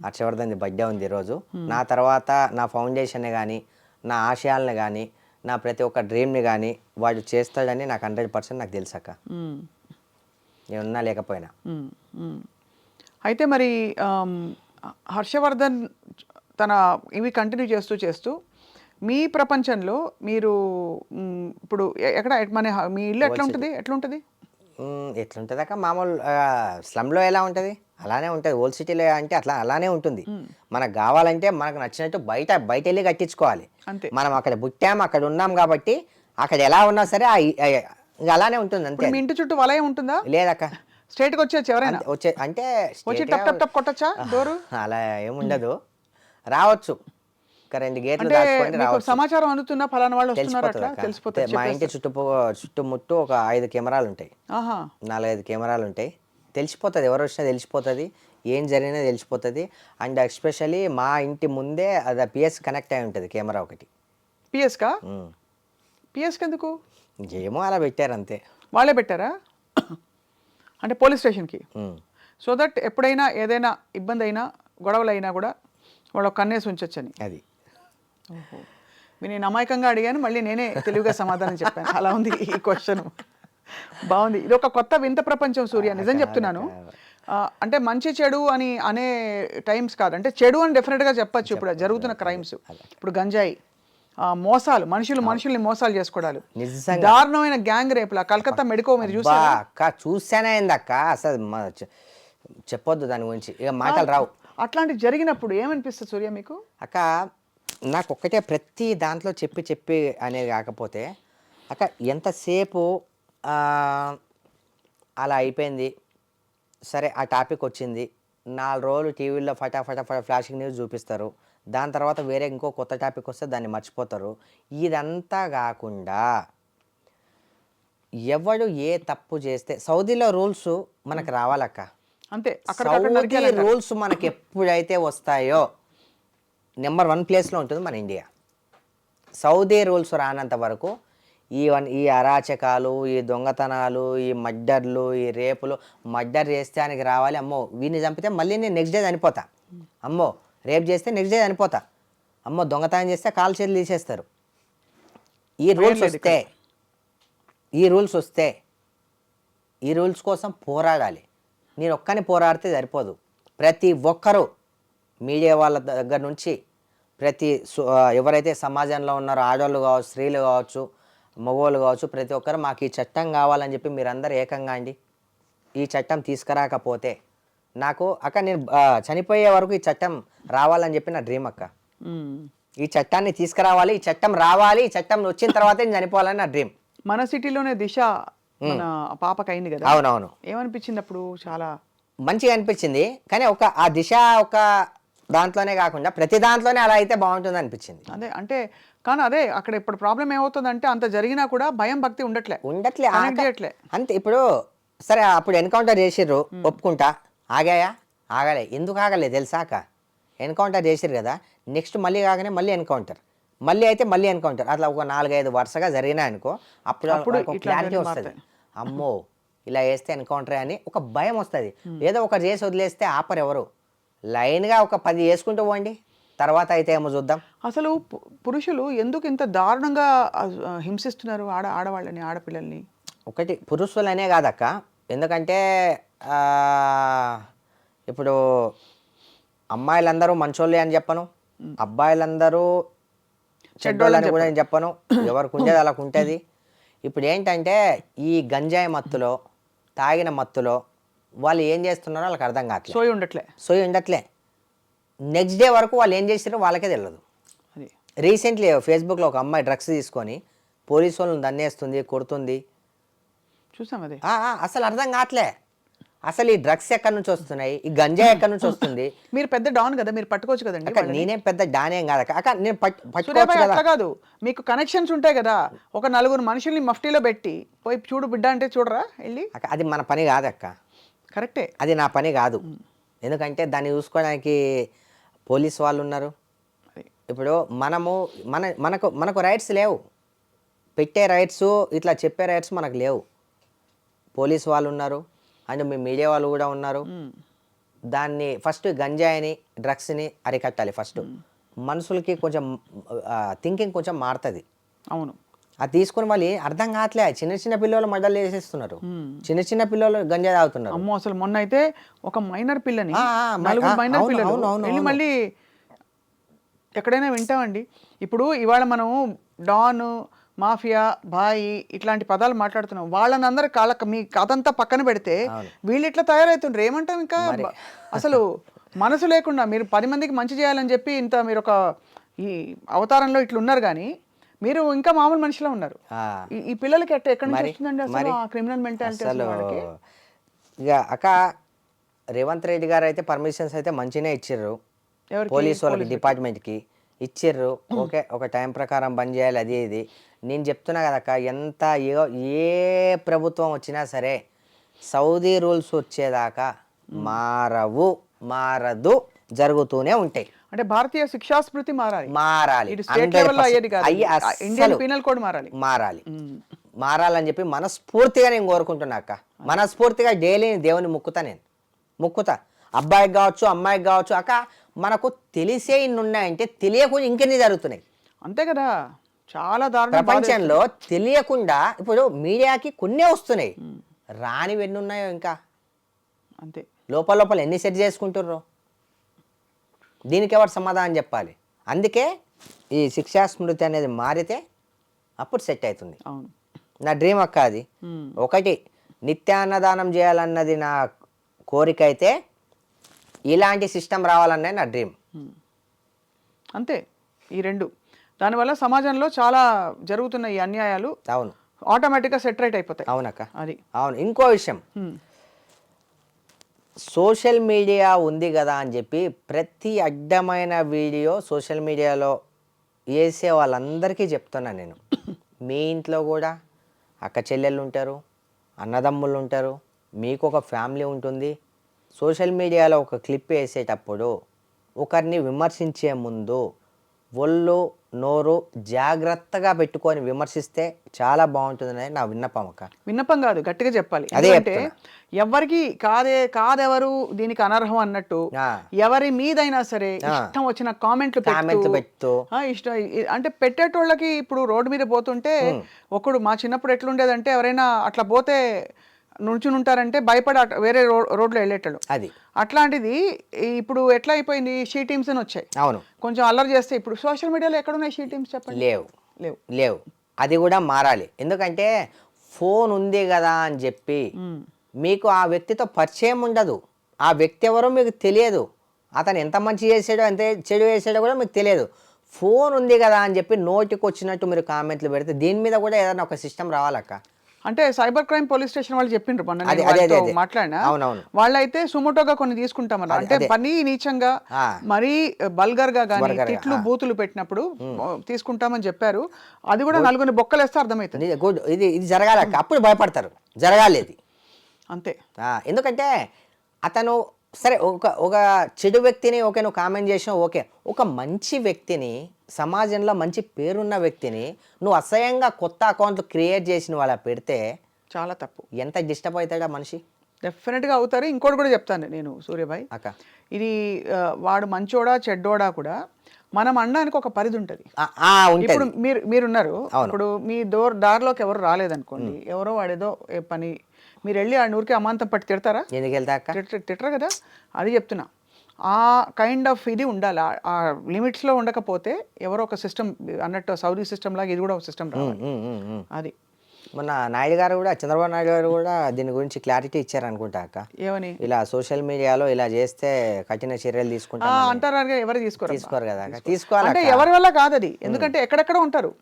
హర్షవర్ధన్ బర్త్డే ఉంది ఈరోజు. నా తర్వాత నా ఫౌండేషన్ కానీ, నా ఆశయాలను కానీ, నా ప్రతి ఒక్క డ్రీమ్ని కానీ వాడు చేస్తాడని నాకు 100% నాకు తెలుసు అక్క, నేనున్నా లేకపోయినా. అయితే మరి హర్షవర్ధన్ తన ఇవి కంటిన్యూ చేస్తూ మీ ప్రపంచంలో మీరు ఇప్పుడు ఎక్కడ మీ ఇల్లు ఎట్లుంటుంది? ఎట్లుంటుంది అక్క? మామూలు స్లమ్లో ఎలా ఉంటుంది అలానే ఉంటుంది. ఓల్డ్ సిటీలో అంటే అలానే ఉంటుంది. మనకు కావాలంటే మనకు నచ్చినట్టు బయట వెళ్ళి కట్టించుకోవాలి. మనం అక్కడ పుట్టాము, అక్కడ ఉన్నాం కాబట్టి అక్కడ ఎలా ఉన్నా సరే ఇంకా అలానే ఉంటుంది అంతే. మీ ఇంటి చుట్టూ వలయం ఉంటుందా? లేదక్క, స్ట్రైట్గా వచ్చేది ఎవరైనా అంటే టప్ కొట్టచ్చా డోరు? అలా ఏముండదు, రావచ్చు. 2 గేట్లు సమాచారం అందుతున్నా ఫలానా వాళ్ళు తెలిసిపోతుంది. మా ఇంటి చుట్టుముట్టు ఒక 5 కెమెరాలు ఉంటాయి, 4-5 కెమెరాలు ఉంటాయి. తెలిసిపోతుంది, ఎవరు వచ్చినా తెలిసిపోతుంది, ఏం జరిగినా తెలిసిపోతుంది. అండ్ ఎస్పెషల్లీ మా ఇంటి ముందే అది పిఎస్ కనెక్ట్ అయి ఉంటుంది కెమెరా ఒకటి. పిఎస్కి ఎందుకు? ఏమో అలా పెట్టారు అంతే. వాళ్ళే పెట్టారా? అంటే పోలీస్ స్టేషన్కి, సో దట్ ఎప్పుడైనా ఏదైనా ఇబ్బంది అయినా గొడవలు అయినా కూడా వాళ్ళు కన్నేసి ఉంచొచ్చని. అది నేను అమాయకంగా అడిగాను, మళ్ళీ నేనే తెలివిగా సమాధానం చెప్పాను. అలా ఉంది ఈ క్వశ్చన్. బాగుంది. ఇది ఒక కొత్త వింత ప్రపంచం సూర్య, నిజం చెప్తున్నాను. అంటే మంచి చెడు అని అనే టైమ్స్ కాదు, అంటే చెడు అని డెఫినెట్గా చెప్పచ్చు. ఇప్పుడు జరుగుతున్న క్రైమ్స్, ఇప్పుడు గంజాయి, మోసాలు, మనుషుల్ని మోసాలు చేసుకోవడాలు, నిజంగా దారుణమైన గ్యాంగ్ రేపులా కలకత్తా మెడికో మీరు చూసారా? అక్క చూసానే అయిందక్క, అసలు చెప్పొద్దు దాని గురించి, ఇక మాటలు రావు. అట్లాంటివి జరిగినప్పుడు ఏమనిపిస్తుంది సూర్య మీకు? అక్క నాకు ఒక్కటే, ప్రతి దాంట్లో చెప్పి అనేది కాకపోతే అక్క ఎంతసేపు అలా అయిపోయింది సరే, ఆ టాపిక్ వచ్చింది, 4 రోజులు టీవీలో ఫటాఫట ఫ్లాషింగ్ న్యూస్ చూపిస్తారు, దాని తర్వాత వేరే ఇంకో కొత్త టాపిక్ వస్తే దాన్ని మర్చిపోతారు. ఇదంతా కాకుండా ఎవడు ఏ తప్పు చేస్తే, సౌదీలో రూల్స్ మనకు రావాలక్క, అంతే. సౌదీ రూల్స్ మనకి ఎప్పుడైతే వస్తాయో నెంబర్ 1 ప్లేస్లో ఉంటుంది మన ఇండియా. సౌదీ రూల్స్ రానంత వరకు ఈ అరాచకాలు, ఈ దొంగతనాలు, ఈ మర్డర్లు, ఈ రేపులు, మర్డర్ చేస్తే ఆయనకి రావాలి, అమ్మో వీడిని చంపితే మళ్ళీ నేను నెక్స్ట్ డే చనిపోతా, అమ్మో రేప్ చేస్తే నెక్స్ట్ డే చనిపోతా, అమ్మో దొంగతనం చేస్తే కాలు చేతులు తీసేస్తారు. ఈ రూల్స్ వస్తే ఈ రూల్స్ కోసం పోరాడాలి. నేను ఒక్కని పోరాడితే సరిపోదు, ప్రతి ఒక్కరూ మీడియా వాళ్ళ దగ్గర నుంచి ఎవరైతే సమాజంలో ఉన్నారో, ఆడవాళ్ళు కావచ్చు, స్త్రీలు కావచ్చు, మగవాళ్ళు కావచ్చు, ప్రతి ఒక్కరు మాకు ఈ చట్టం కావాలని చెప్పి మీరందరూ ఏకంగా అండి. ఈ చట్టం తీసుకురాకపోతే నాకు అక్క, నేను చనిపోయే వరకు ఈ చట్టం రావాలని చెప్పి నా డ్రీమ్ అక్క. ఈ చట్టాన్ని తీసుకురావాలి, ఈ చట్టం రావాలి, ఈ చట్టం వచ్చిన తర్వాతే నేను చనిపోవాలని నా డ్రీమ్. మన సిటీలోనే దిశ మన పాపకి అయింది కదా. అవునవును. ఏమనిపించింది అప్పుడు? చాలా మంచిగా అనిపించింది, కానీ ఆ దిశ ఒక దాంట్లోనే కాకుండా ప్రతి దాంట్లోనే అలా అయితే బాగుంటుంది అనిపించింది. అదే అక్కడ ఇప్పుడు ప్రాబ్లం ఏమవుతుందంటే, అంత జరిగినా కూడా భయం భక్తి ఉండట్లే. అంతే. ఇప్పుడు సరే అప్పుడు ఎన్కౌంటర్ చేసిర్రు, ఒప్పుకుంటా, ఆగలే, ఎందుకు ఆగలే తెలుసాక, ఎన్కౌంటర్ చేసిర్రు కదా, నెక్స్ట్ మళ్ళీ కాగానే మళ్ళీ ఎన్కౌంటర్, అట్లా ఒక 4-5 వరుసగా జరిగినాయనుకో, అప్పుడు క్లారిటీ వస్తుంది, అమ్మో ఇలా వేస్తే ఎన్కౌంటరే అని ఒక భయం వస్తుంది. ఏదో ఒక చేసి వదిలేస్తే ఆపరు ఎవరు, లైన్గా ఒక 10 వేసుకుంటూ పోండి, తర్వాత అయితే ఏమో చూద్దాం. అసలు పురుషులు ఎందుకు ఇంత దారుణంగా హింసిస్తున్నారు ఆడవాళ్ళని, ఆడపిల్లల్ని? ఒకటి పురుషులనే కాదక్క, ఎందుకంటే ఇప్పుడు అమ్మాయిలందరూ మంచోళ్ళే అని చెప్పను, అబ్బాయిలందరూ చెడ్డోళ్ళని కూడా నేను చెప్పను, ఎవరికి ఉండేది అలా ఉంటుంది. ఇప్పుడు ఏంటంటే ఈ గంజాయి మత్తులో, తాగిన మత్తులో వాళ్ళు ఏం చేస్తున్నారో వాళ్ళకి అర్థం కావట్లేదు, సోయి ఉండట్లే. నెక్స్ట్ డే వరకు వాళ్ళు ఏం చేస్తారో వాళ్ళకే తెలియదు. రీసెంట్లీ ఫేస్బుక్లో ఒక అమ్మాయి డ్రగ్స్ తీసుకొని పోలీసు వాళ్ళని దన్నేస్తుంది, కొడుతుంది, చూసాం. అది అసలు అర్థం కావట్లే, అసలు ఈ డ్రగ్స్ ఎక్కడి నుంచి వస్తున్నాయి, ఈ గంజా ఎక్కడి నుంచి వస్తుంది. మీరు పెద్ద డాన్ కదా, మీరు పట్టుకోవచ్చు కదండి. నేనేం పెద్ద డాన్ ఏం కాదు అక్క, నేను పట్టుకోవచ్చు కాదు, మీకు కనెక్షన్స్ ఉంటాయి కదా, ఒక 4 మనుషుల్ని మఫ్టీలో పెట్టి పోయి చూడు బిడ్డ అంటే చూడరా వెళ్ళి? అది మన పని కాదక్క, కరెక్టే, అది నా పని కాదు. ఎందుకంటే దాన్ని చూసుకోవడానికి పోలీస్ వాళ్ళు ఉన్నారు. ఇప్పుడు మనకు రైట్స్ లేవు, పెట్టే రైట్స్, ఇట్లా చెప్పే రైట్స్ మనకు లేవు. పోలీస్ వాళ్ళు ఉన్నారు, అండ్ మీ మీడియా వాళ్ళు కూడా ఉన్నారు. దాన్ని ఫస్ట్ గంజాయిని, డ్రగ్స్ని అరికట్టాలి. ఫస్ట్ మనుషులకి కొంచెం థింకింగ్ కొంచెం మారుతుంది. అవును, అది తీసుకొని వాళ్ళు అర్థం కావట్లే, చిన్న పిల్లలు మర్డర్లు చేసేస్తున్నారు, చిన్న పిల్లలు గంజా తాగుతున్నారు. అమ్మో, అసలు మొన్న అయితే ఒక మైనర్ పిల్లని, 4 మైనర్ పిల్లలు మళ్ళీ ఎక్కడైనా వింటామండి. ఇప్పుడు ఇవాళ మనం డాన్, మాఫియా, బాయి ఇట్లాంటి పదాలు మాట్లాడుతున్నాం, వాళ్ళని అందరూ మీ కథంతా పక్కన పెడితే వీళ్ళు ఇట్లా తయారవుతుండ్రు, ఏమంటాం ఇంకా? అసలు మనసు లేకుండా మీరు 10 మందికి మంచి చేయాలని చెప్పి ఇంత మీరు ఒక ఈ అవతారంలో ఇట్లా ఉన్నారు, కానీ మీరు ఇంకా మామూలు మనిషిలో ఉన్నారు. ఈ పిల్లలకి ఎక్కడి నుంచి వస్తుందండి అసలు క్రిమినల్ మెంటాలిటీ? ఇక అక్క రేవంత్ రెడ్డి గారు అయితే పర్మిషన్స్ అయితే మంచిగానే ఇచ్చిర్రు, పోలీస్ వాళ్ళకి డిపార్ట్మెంట్కి ఇచ్చిర్రు. ఓకే, ఒక టైం ప్రకారం బంద్ చేయాలి, అది ఇది. నేను చెప్తున్నా కదక్క, ఏ ప్రభుత్వం వచ్చినా సరే సౌదీ రూల్స్ వచ్చేదాకా మారదు, జరుగుతూనే ఉంటాయి. అంటే భారతీయ శిక్షాస్మృతి మారాలి, మారాలని చెప్పి మనస్ఫూర్తిగా నేను కోరుకుంటున్నా అక్క. మనస్ఫూర్తిగా డైలీ దేవుని ముక్కుతా, అబ్బాయికి కావచ్చు, అమ్మాయికి కావచ్చు. అక్క మనకు తెలిసే ఇన్ని ఉన్నాయంటే తెలియకుండా ఇంకెన్ని జరుగుతున్నాయి, అంతే కదా. చాలా దారుణం ప్రపంచంలో తెలియకుండా. ఇప్పుడు మీడియాకి కొన్నే వస్తున్నాయి, రానివి ఎన్ని ఉన్నాయో ఇంకా. అంతే లోపల లోపల ఎన్ని సెట్ చేసుకుంటుర్రో దీనికి ఎవరు సమాధానం చెప్పాలి. అందుకే ఈ శిక్షా స్మృతి అనేది మారితే అప్పుడు సెట్ అవుతుంది. అవును, నా డ్రీమ్ అక్క అది. ఒకటి నిత్యాన్నదానం చేయాలన్నది నా కోరిక అయితే, ఇలాంటి సిస్టమ్ రావాలన్నది నా డ్రీమ్. అంతే. ఈ రెండు దానివల్ల సమాజంలో చాలా జరుగుతున్న ఈ అన్యాయాలు అవును ఆటోమేటిక్గా సెటరేట్ అయిపోతాయి. అవునక్క, అది అవును. ఇంకో విషయం, సోషల్ మీడియా ఉంది కదా అని చెప్పి ప్రతి అడ్డమైన వీడియో సోషల్ మీడియాలో వేసే వాళ్ళందరికీ చెప్తున్నా నేను, మీ ఇంట్లో కూడా అక్క చెల్లెళ్ళు ఉంటారు, అన్నదమ్ముళ్ళు ఉంటారు, మీకు ఒక ఫ్యామిలీ ఉంటుంది. సోషల్ మీడియాలో ఒక క్లిప్ వేసేటప్పుడు ఒకరిని విమర్శించే ముందు ఒళ్ళు నోరు జాగ్రత్తగా పెట్టుకొని విమర్శిస్తే చాలా బాగుంటుందని నా విన్నపం అక్క. విన్నపం కాదు, గట్టిగా చెప్పాలి. అదే అంటే ఎవరికి కాదెవరు దీనికి అనర్హం అన్నట్టు ఎవరి మీదైనా సరే ఇష్టం వచ్చిన కామెంట్లు పెడుతూ ఇష్టం అంటే పెట్టేటోళ్ళకి ఇప్పుడు రోడ్డు మీద పోతుంటే ఒకడు మా చిన్నప్పుడు ఎట్లుండేదంటే ఎవరైనా అట్లా పోతే నుంచుని ఉంటారంటే భయపడి వేరే రోడ్లో వెళ్ళేటోళ్ళు. అది అట్లాంటిది ఇప్పుడు ఎట్లా అయిపోయింది, షీ టీమ్స్ అని వచ్చాయి. అవును, కొంచెం అల్లరి చేస్తే ఇప్పుడు సోషల్ మీడియాలో ఎక్కడున్నాయి షీ టీమ్స్ చెప్పండి? లేవు లేవు లేవు అది కూడా మారాలి. ఎందుకంటే ఫోన్ ఉంది కదా అని చెప్పి మీకు ఆ వ్యక్తితో పరిచయం ఉండదు, ఆ వ్యక్తి ఎవరో మీకు తెలియదు, అతను ఎంత మంచి చేసాడో ఎంత చెడు చేసాడో కూడా మీకు తెలియదు. ఫోన్ ఉంది కదా అని చెప్పి నోటికి వచ్చినట్టు మీరు కామెంట్లు పెడితే దీని మీద కూడా ఏదైనా ఒక సిస్టమ్ రావాలక్క. అంటే సైబర్ క్రైమ్ పోలీస్ స్టేషన్ వాళ్ళు చెప్పిండ్రు మొన్న మాట్లాడినా, వాళ్ళైతే సుమోటోగా కొన్ని తీసుకుంటామన్నారు. అంటే పని నీచంగా మరీ బల్గర్ గా కానీ తిట్లు బూతులు పెట్టినప్పుడు తీసుకుంటామని చెప్పారు. అది కూడా నలుగురిని బొక్కలేస్తే అర్థమవుతుంది. ఇది జరగాలి, అప్పుడు భయపడతారు, జరగాలి ఇది అంతే. ఎందుకంటే అతను సరే ఒక చెడు వ్యక్తిని ఓకే నువ్వు కామెంట్ చేసినా ఓకే, ఒక మంచి వ్యక్తిని సమాజంలో మంచి పేరున్న వ్యక్తిని నువ్వు అసహ్యంగా కొత్త అకౌంట్లు క్రియేట్ చేసిన వాళ్ళ పెడితే చాలా తప్పు. ఎంత డిస్టర్బ్ అవుతాడా మనిషి? డెఫినెట్గా అవుతారు. ఇంకోటి కూడా చెప్తాను నేను సూర్యభాయ్ అక్క, ఇది వాడు మంచోడా చెడ్డోడా కూడా మనం అనడానికి ఒక పరిధి ఉంటుంది. ఇప్పుడు మీరున్నారు, ఇప్పుడు మీ దారిలోకి ఎవరు రాలేదనుకోండి, ఎవరో వాడేదో పని మీరు వెళ్ళి ఆ ఊరికి అమాంతం పట్టి తిడతారా? ఎందుకు వెళ్తా తిట్టరు కదా. అది చెప్తున్నా, ఆ కైండ్ ఆఫ్ ఇది ఉండాలి. ఆ లిమిట్స్లో ఉండకపోతే ఎవరో ఒక సిస్టమ్ అన్నట్టు సౌదీ సిస్టమ్ లాగా ఇది కూడా ఒక సిస్టమ్ రావాలి. అది మొన్న నాయుడు గారు కూడా, చంద్రబాబు నాయుడు గారు కూడా దీని గురించి క్లారిటీ ఇచ్చారు అనుకుంటా అక్క. ఏమని? ఇలా సోషల్ మీడియాలో ఇలా చేస్తే కఠిన చర్యలు తీసుకుంటా అంటారు. ఎవరు తీసుకోరు కదా. తీసుకోవాలి అంటే ఎవరి వల్ల కాదు అది. ఎందుకంటే ఎక్కడెక్కడ ఉంటారు,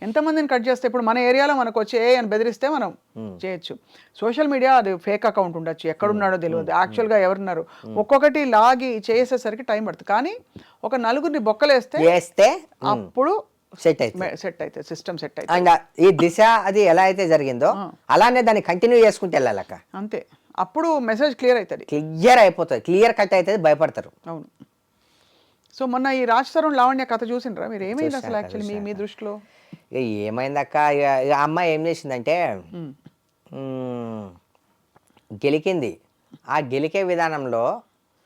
ఎంతమందిని కట్ చేస్తే ఇప్పుడు మన ఏరియాలో మనకు వచ్చి అని బెదిరిస్తే మనం చేయొచ్చు. సోషల్ మీడియా అది ఫేక్ అకౌంట్ ఉండొచ్చు, ఎక్కడున్నాడో తెలియదు, యాక్చువల్గా ఎవరున్నారు ఒక్కొక్కటి లాగి చేసేసరికి టైం పడుతుంది. కానీ ఒక నలుగురిని బొక్కలేస్తే అప్పుడు సెట్ అయితే సిస్టమ్ సెట్ అయితే. అండ్ ఈ దిశ అది ఎలా అయితే జరిగిందో అలానే దాన్ని కంటిన్యూ చేసుకుంటే వెళ్ళాలక్క. అంతే, అప్పుడు మెసేజ్ క్లియర్ అవుతుంది, క్లియర్ అయిపోతుంది, క్లియర్ కట్ అవుతుంది, భయపడతారు. అవును. సో మొన్న ఈ రాజ్ తరుణ్ లావణ్య కథ చూసిండ్రా మీరు? ఏమైంది అసలు యాక్చువల్లీ మీ దృష్టిలో? ఏమైందక్క, ఇక అమ్మాయి ఏం చేసిందంటే గెలికింది. ఆ గెలికే విధానంలో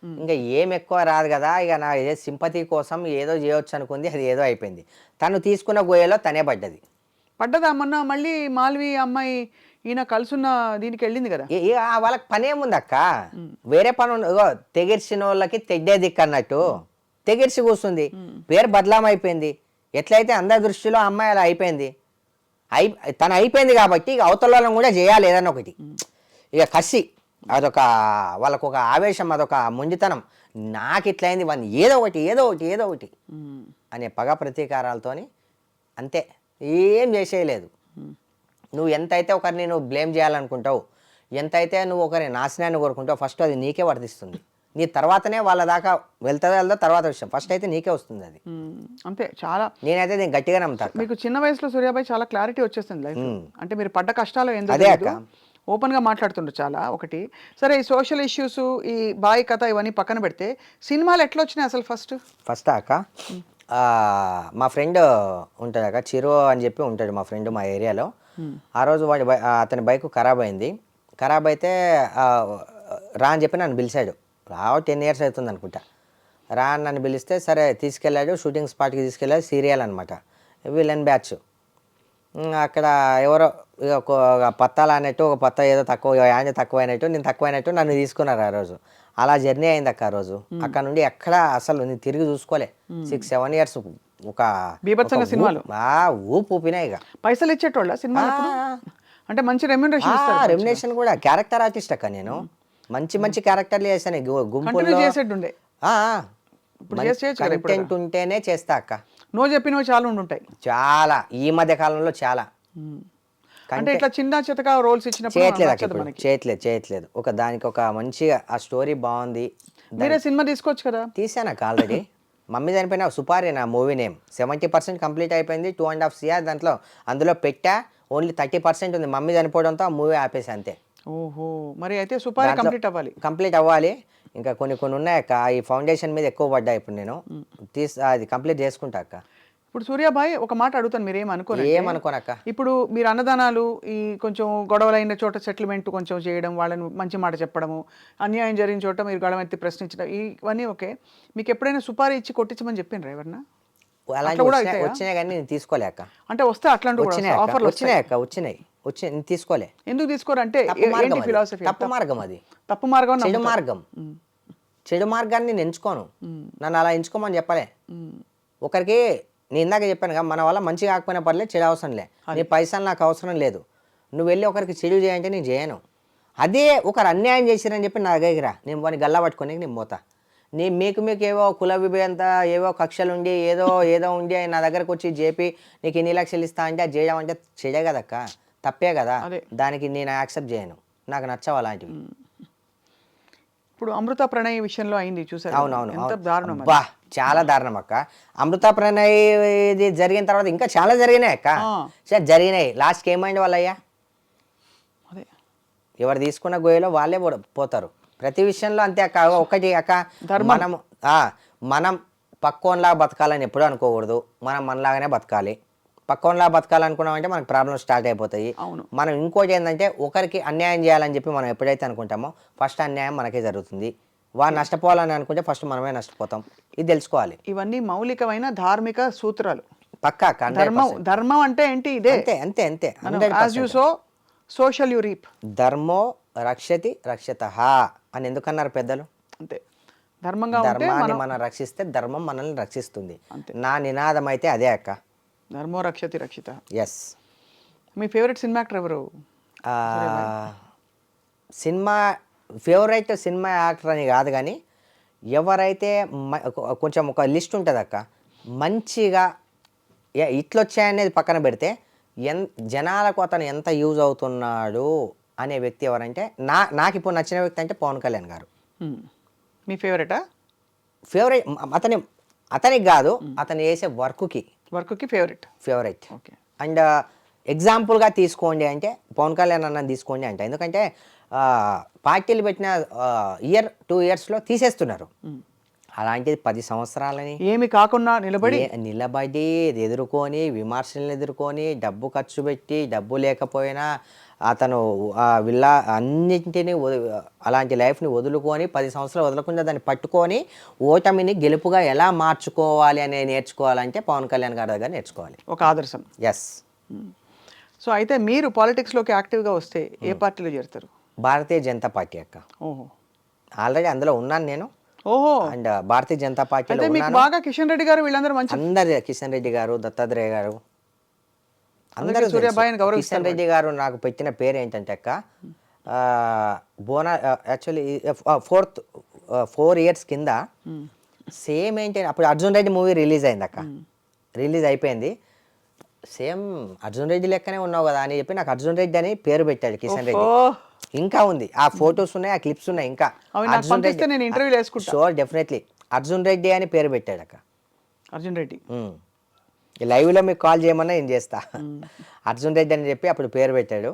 ఇంకా ఏం ఎక్కువ రాదు కదా, ఇక నా ఏదో సింపతి కోసం ఏదో చేయొచ్చు అనుకుంది, అది ఏదో అయిపోయింది. తను తీసుకున్న గోయలో తనే పడ్డదా మొన్న? మళ్ళీ మాల్వి అమ్మాయి ఈయన కలుసున్న దీనికి వెళ్ళింది కదా. వాళ్ళకి పని ఏముంది అక్క, వేరే పని ఉంది. తెగిర్చిన వాళ్ళకి తెడ్డే దిక్కు అన్నట్టు తెగిర్చి కూర్చుంది, పేరు బదలాం అయిపోయింది. ఎట్లయితే అందరి దృష్టిలో అమ్మాయి అలా అయిపోయింది, తను అయిపోయింది కాబట్టి ఇక అవతల వాళ్ళని కూడా చేయాలి ఏదన్నా ఒకటి. ఇక కసి అదొక వాళ్ళకు ఒక ఆవేశం, అదొక మొండితనం. నాకు ఇట్లయింది వాళ్ళు ఏదో ఒకటి అనే పగ ప్రతీకారాలతోని అంతే, ఏం చేసేయలేదు. నువ్వు ఎంతైతే ఒకరిని నువ్వు బ్లేమ్ చేయాలనుకుంటావు, ఎంతైతే నువ్వు ఒకరి నాశనాన్ని కోరుకుంటావు, ఫస్ట్ అది నీకే వర్తిస్తుంది. నీ తర్వాతనే వాళ్ళ దాకా వెళ్తుందో తర్వాత విషయం, ఫస్ట్ అయితే నీకే వస్తుంది అది. అంతే. చాలా నేనైతే నేను గట్టిగా నమ్ముతాను. మీకు చిన్న వయసులో సూర్యాబాయ్ చాలా క్లారిటీ వచ్చేస్తుంది లైఫ్. అంటే మీరు పడ్డ కష్టాలు ఎందుకు ఓపెన్గా మాట్లాడుతుండ్రు చాలా. ఒకటి సరే, ఈ సోషల్ ఇష్యూస్, ఈ బాయ్ కథ ఇవన్నీ పక్కన పెడితే సినిమాలు ఎట్లా వచ్చినాయి అసలు? ఫస్ట్ అక్క మా ఫ్రెండ్ ఉంటాడు అక్క, చిరు అని చెప్పి ఉంటాడు మా ఫ్రెండ్ మా ఏరియాలో. ఆ రోజు అతని బైక్ ఖరాబ్ అయింది. ఖరాబ్ అయితే రా అని చెప్పి నన్ను పిలిచాడు. 10 years అవుతుంది అనుకుంటా. రా అని నన్ను పిలిస్తే సరే తీసుకెళ్ళాడు, షూటింగ్ స్పాట్కి తీసుకెళ్ళాడు. సీరియల్ అనమాట, విలన్ బ్యాచ్. అక్కడ ఎవరో ఇక ఒక పత్తాలు అన్నట్టు ఒక పత్త ఏదో తక్కువ యాంజ తక్కువైనట్టు నేను తక్కువైనట్టు నన్ను తీసుకున్నారు ఆ రోజు. అలా జర్నీ అయింది అక్క ఆ రోజు. అక్కడ నుండి ఎక్కడ అసలు నేను తిరిగి చూసుకోలే. 6-7 years ఒక బీభత్సంగా సినిమాలు ఊపు ఊపినా ఇక. పైసలు ఇచ్చేటోళ్ళ సినిమా అంటే మంచి రెమ్యూనరేషన్ ఇస్తారు. రెమ్యునేషన్ కూడా క్యారెక్టర్ ఆర్టిస్ట్ అక్క నేను. మంచి మంచి క్యారెక్టర్లు చేశాను గుంపులో. చేసేటుండే కంటెంట్ ఉంటేనే చేస్తా అక్క. నో చెప్పినవి చాలా ఉంటాయి. చాలా ఈ మధ్య కాలంలో చాలా. అంటే ఇట్లా చిన్న చితక రోల్స్ ఇచ్చినప్పుడు చేయట్లేదు. ఒక దానికి ఒక మంచిగా ఆ స్టోరీ బాగుంది. మీరే సినిమా తీసుకోవచ్చు కదా. తీసాను అక్క ఆల్రెడీ. మమ్మీ చనిపోయిన సుపారి నా మూవీ నేమ్ 70% కంప్లీట్ అయిపోయింది. 2.5 CR దాంట్లో అందులో పెట్టా. ఓన్లీ 30% ఉంది. మమ్మీ చనిపోవడంతో ఆ మూవీ ఆపేసి అంతే. ఓహో, మరి అయితే సుపారి కంప్లీట్ అవ్వాలి. ఇంకా కొన్ని ఉన్నాయక్క. ఈ ఫౌండేషన్ మీద ఎక్కువ పడ్డా. ఇప్పుడు నేను అది కంప్లీట్ చేసుకుంటా అక్క. ఇప్పుడు సూర్యాబాయ్ ఒక మాట అడుగుతాను, మీరు ఏమనుకోనక్క. ఇప్పుడు మీరు అన్నదానాలు, ఈ కొంచెం గొడవలైన చోట సెటిల్మెంట్ కొంచెం చేయడం, వాళ్ళని మంచి మాట చెప్పడము, అన్యాయం జరిగిన చోట మీరు గడవెత్తి ప్రశ్నించడం, ఇవన్నీ ఓకే. మీకు ఎప్పుడైనా సుపారీ ఇచ్చి కొట్టించమని చెప్పిండ్రా ఎవరన్నా? వచ్చినాయి కానీ నేను తీసుకోలేక. అంటే వస్తే అట్లాంటి ఆఫర్లు వచ్చినాయి నేను తీసుకోలే. ఎందుకు తీసుకోరు అంటే ఫిలాసఫీ? తప్పు మార్గం అది. తప్పు మార్గం, చెడు మార్గాన్ని నేను ఎంచుకోను. నన్ను అలా ఎంచుకోమని చెప్పలే. ఒకరికి నేను ఇందాక చెప్పాను కదా, మన వల్ల మంచి కాకపోయినా పర్లేదు, చెడు అవసరం లే. నీ పైసలు నాకు అవసరం లేదు. నువ్వు వెళ్ళి ఒకరికి చెడు చేయంటే నేను చేయను. అదే ఒకరు అన్యాయం చేసిరని చెప్పి నా దగ్గర నేను వాడిని గల్లా పట్టుకొని నేను పోతా. మీకు ఏవో కుల విభేదంతా ఏవో కక్షలు ఉండి ఏదో ఉండి నా దగ్గరకు వచ్చి జేపీ నీకు ఎన్ని లక్షలు ఇస్తా అంటే అది చేయడం అంటే చెడే కదక్క, తప్పే కదా. దానికి నేను యాక్సెప్ట్ చేయను. నాకు నచ్చవు అలాంటివి. ఇప్పుడు అమృత ప్రణయ్ విషయంలో అయింది చూసారు. అవునవును, చాలా దారుణం అక్క. అమృత ప్రణయ్ ఇది జరిగిన తర్వాత ఇంకా చాలా జరిగినాయి అక్క. జరిగినాయి. లాస్ట్కి ఏమైంది వాళ్ళయ్యా? ఎవరు తీసుకున్న గోయలో వాళ్ళే పోతారు. ప్రతి విషయంలో అంతే అక్క. ఒకటి అక్క, మనం పక్కోన్లా బతకాలని ఎప్పుడూ అనుకోకూడదు. మనం మనలాగానే బతకాలి. పక్కోన్లా బతకాలనుకున్నామంటే మనకు ప్రాబ్లమ్స్ స్టార్ట్ అయిపోతాయి. మనం ఇంకోటి ఏంటంటే ఒకరికి అన్యాయం చేయాలని చెప్పి మనం ఎప్పుడైతే అనుకుంటామో ఫస్ట్ అన్యాయం మనకే జరుగుతుంది. వారు నష్టపోవాలని అనుకుంటే ఫస్ట్ మనమే నష్టపోతాం. ఇది తెలుసుకోవాలి. ఇవన్నీ మౌలికమైన ధార్మిక సూత్రాలు. పక్కా. ధర్మం అంటే ఏంటి? ఇదే. అంతే. Social you reap. ధర్మో రక్షతి రక్షతః అని ఎందుకన్నారు పెద్దలు? అంతే. ధర్మాన్ని మనం రక్షిస్తే ధర్మం మనల్ని రక్షిస్తుంది. నా నినాదం అయితే అదే అక్క. ధర్మో రక్షతి రక్షిత. ఎస్. మీ ఫేవరెట్ సినిమా యాక్టర్ ఎవరు? ఫేవరెట్ సినిమా యాక్టర్ అని కాదు కానీ ఎవరైతే కొంచెం ఒక లిస్ట్ ఉంటుంది అక్క. మంచిగా ఇట్లొచ్చాయనేది పక్కన పెడితే జనాలకు అతను ఎంత యూజ్ అవుతున్నాడు అనే వ్యక్తి ఎవరంటే నాకు ఇప్పుడు నచ్చిన వ్యక్తి అంటే పవన్ కళ్యాణ్ గారు. మీ ఫేవరెటా? ఫేవరెట్ అతనికి కాదు, అతను చేసే వర్క్కి ఫేవరెట్. అండ్ ఎగ్జాంపుల్గా తీసుకోండి అంటే పవన్ కళ్యాణ్ అన్నది తీసుకోండి అంటే, ఎందుకంటే పార్టీలు పెట్టిన 2 yearsలో తీసేస్తున్నారు. అలాంటిది 10 సంవత్సరాలని ఏమి కాకుండా నిలబడి ఎదుర్కొని విమర్శలను ఎదుర్కొని డబ్బు ఖర్చు పెట్టి డబ్బు లేకపోయినా అతను విల్లా అన్నింటినీ అలాంటి లైఫ్ని వదులుకొని 10 సంవత్సరాలు వదలకుండా దాన్ని పట్టుకొని ఓటమిని గెలుపుగా ఎలా మార్చుకోవాలి అనేది నేర్చుకోవాలంటే పవన్ కళ్యాణ్ గారి దగ్గర నేర్చుకోవాలి. ఒక ఆదర్శం. ఎస్. సో అయితే మీరు పాలిటిక్స్లోకి యాక్టివ్గా వస్తే ఏ పార్టీలో చేరుతారు? భారతీయ జనతా పార్టీ అక్క. ఓహో, ఆల్రెడీ అందులో ఉన్నాను నేను. ఓహో. అండ్ భారతీయ జనతా పార్టీలో బాగా కిషన్ రెడ్డి గారు వీళ్ళందరూ మంచి అందరు, కిషన్ రెడ్డి గారు, దత్తాత్రేయ గారు, అందరూ. కిషన్ రెడ్డి గారు నాకు పెట్టిన పేరు ఏంటంటే అక్క, యాక్చువల్లీ 4 years కింద సేమ్ ఏంటి, అప్పుడు అర్జున్ రెడ్డి మూవీ రిలీజ్ అయింది అక్క. రిలీజ్ అయిపోయింది. సేమ్ అర్జున్ రెడ్డి లెక్కనే ఉన్నావు కదా అని చెప్పి నాకు అర్జున్ రెడ్డి అని పేరు పెట్టాడు కిషన్ రెడ్డి. ఇంకా ఉంది, ఆ ఫొటోస్ ఉన్నాయి, ఆ క్లిప్స్ ఉన్నాయి. ఇంకా అర్జున్ రెడ్డి, షూర్, డెఫినెట్లీ అర్జున్ రెడ్డి అని పేరు పెట్టాడు అక్క. అర్జున్ రెడ్డి లైవ్లో మీకు కాల్ చేయమన్నా నేను చేస్తా. అర్జున్ రెడ్డి అని చెప్పి అప్పుడు పేరు పెట్టాడు.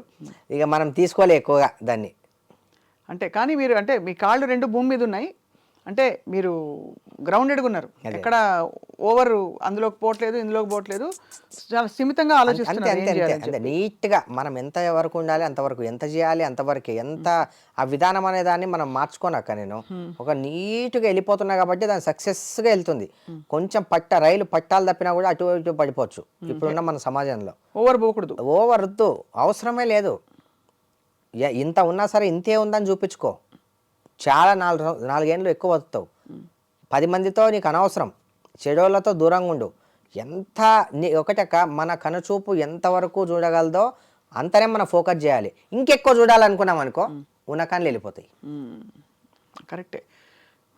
ఇక మనం తీసుకోలే ఎక్కువగా దాన్ని. అంటే కానీ మీరు అంటే మీ కాళ్ళు 2 భూమి మీద ఉన్నాయి అంటే మీరు గ్రౌండెడ్గా ఉన్నారు, ఎక్కడ ఓవర్ అందులోకి పోవట్లేదు ఇందులోకి పోవట్లేదు, చాలా స్థిమితంగా అంతే ఆలోచిస్తున్నారు అంతే ఏం అంతే చేయాలని అంతే చెప్పి. నీట్గా మనం ఎంత వరకు ఉండాలి అంతవరకు, ఎంత చేయాలి అంతవరకే, ఎంత ఆ విధానం అనే దాన్ని మనం మార్చుకోనక్క నేను ఒక నీట్గా వెళ్ళిపోతున్నా కాబట్టి దాని సక్సెస్గా వెళ్తుంది. కొంచెం రైలు పట్టాలు తప్పినా కూడా అటు ఇటు పడిపోవచ్చు ఇప్పుడున్న మన సమాజంలో. ఓవర్ పోకూడదు. ఓవర్ వద్దు, అవసరమే లేదు. ఇంత ఉన్నా సరే ఇంతే ఉందని చూపించుకో, చాలా 4 ఏళ్ళు ఎక్కువ వస్తావు. 10 మందితో నీకు అనవసరం, చెడోళ్ళతో దూరంగా ఉండు. ఎంత ఒకటక్క మన కనుచూపు ఎంతవరకు చూడగలదో అంతనే మనం ఫోకస్ చేయాలి. ఇంకెక్కువ చూడాలనుకున్నాం అనుకో ఉన్నకాన్లు వెళ్ళిపోతాయి. కరెక్టే.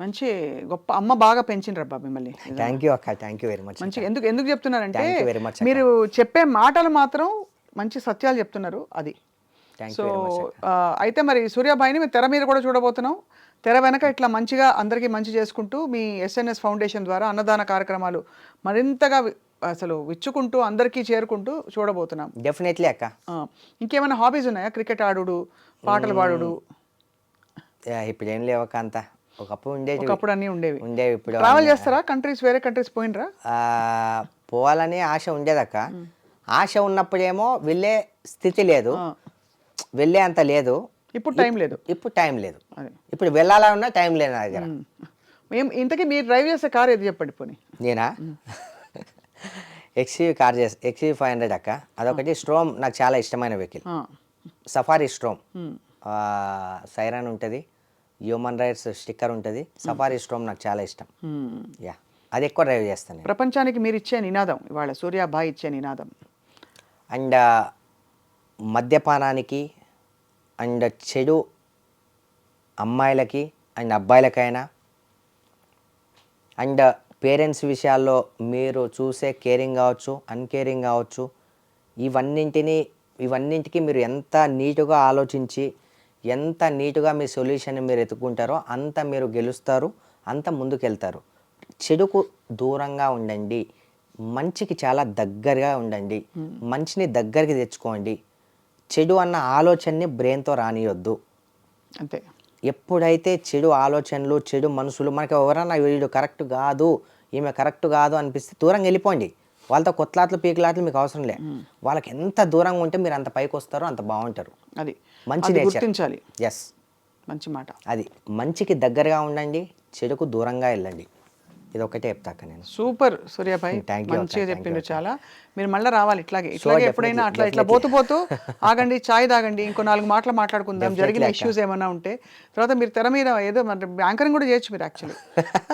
మంచి గొప్ప అమ్మ బాగా పెంచిండ్రబ్బా మిమ్మల్ని. థ్యాంక్ యూ అక్క, థ్యాంక్ యూ వెరీ మచ్. మంచి ఎందుకు ఎందుకు చెప్తున్నానంటే Thank you very much అక్క. మీరు చెప్పే మాటలు మాత్రం మంచి సత్యాలు చెప్తున్నారు అది. Thank so you very much. అయితే మరి సూర్యాబాయిని మేము తెర మీద కూడా చూడబోతున్నాం. తెర వెనక ఇట్లా మంచిగా అందరికీ మంచి చేసుకుంటూ మీ ఎస్ఎన్ఎస్ ఫౌండేషన్ ద్వారా అన్నదాన కార్యక్రమాలు మరింతగా అసలు విచ్చుకుంటూ అందరికీ చేరుకుంటూ చూడబోతున్నాం. డెఫినెట్లీ అక్క. ఇంకేమైనా హాబీస్ ఉన్నాయా? క్రికెట్ ఆడుడు, పాటలు పాడుడు? ఇప్పుడు ఏం లేవక్క, అంత ఒకప్పుడు ఉండేది, ఒకప్పుడు అన్నీ ఉండేవి. ఇప్పుడు ట్రావెల్ చేస్తారా? వేరే కంట్రీస్ పోయినరా? పోవాలని ఆశ ఉండేదక్క. ఆశ ఉన్నప్పుడేమో వెళ్ళే స్థితి లేదు, వెళ్ళే అంత లేదు. ఇప్పుడు టైం లేదు. ఇప్పుడు టైం లేదు, ఇప్పుడు వెళ్ళాలన్నా టైం లేదు నా దగ్గర. ఇంతకీ మీరు డ్రైవ్ చేసే కార్ ఏది చెప్పండి పోనీ. నేనా? XUV కార్ XUV 500 అక్క. అదొకటి. స్ట్రోమ్ నాకు చాలా ఇష్టమైన వెహికల్, సఫారీ స్ట్రోమ్. సైరన్ ఉంటుంది, హ్యూమన్ రైట్స్ స్టిక్కర్ ఉంటుంది, సఫారీ స్ట్రోమ్ నాకు చాలా ఇష్టం. యా, అది ఎక్కువ డ్రైవ్ చేస్తాను. ప్రపంచానికి మీరు ఇచ్చే నినాదం ఇవాళ సూర్యాబాయి ఇచ్చే నినాదం? అండ్ మద్యపానానికి అండ్ చెడు అమ్మాయిలకి అండ్ అబ్బాయిలకైనా అండ్ పేరెంట్స్ విషయాల్లో మీరు చూసే కేరింగ్ కావచ్చు, అన్కేరింగ్ కావచ్చు, ఇవన్నింటికి మీరు ఎంత నీటుగా ఆలోచించి ఎంత నీటుగా మీ సొల్యూషన్ మీరు ఎత్తుకుంటారో అంత మీరు గెలుస్తారు, అంత ముందుకెళ్తారు. చెడుకు దూరంగా ఉండండి, మంచికి చాలా దగ్గరగా ఉండండి, మంచిని దగ్గరికి తెచ్చుకోండి. చెడు అన్న ఆలోచనని బ్రెయిన్తో రానియొద్దు. అంతే. ఎప్పుడైతే చెడు ఆలోచనలు, చెడు మనసులు, మనకి ఎవరన్నా వీడు కరెక్ట్ కాదు, ఈమె కరెక్ట్ కాదు అనిపిస్తే దూరంగా వెళ్ళిపోండి. వాళ్ళతో కొట్లాట్లు పీకులాట్లు మీకు అవసరం లే. వాళ్ళకి ఎంత దూరంగా ఉంటే మీరు అంత పైకి వస్తారో అంత బాగుంటారు. అది మంచి గుర్తించాలి. ఎస్, మంచి మాట. అది మంచికి దగ్గరగా ఉండండి, చెడుకు దూరంగా వెళ్ళండి. ఇది ఒకటే చెప్తాక నేను. సూపర్ సూర్యాబాయి, మంచిగా చెప్పిండు. చాలా మీరు మళ్ళీ రావాలి ఇట్లాగే ఎప్పుడైనా ఇట్లా పోతూ ఆగండి, చాయ్ తాగండి, ఇంకో 4 మాటలు మాట్లాడుకుందాం, జరిగిన ఇష్యూస్ ఏమైనా ఉంటే. తర్వాత మీరు తెర మీద ఏదో యాంకరింగ్ కూడా చేయొచ్చు మీరు. యాక్చువల్లీ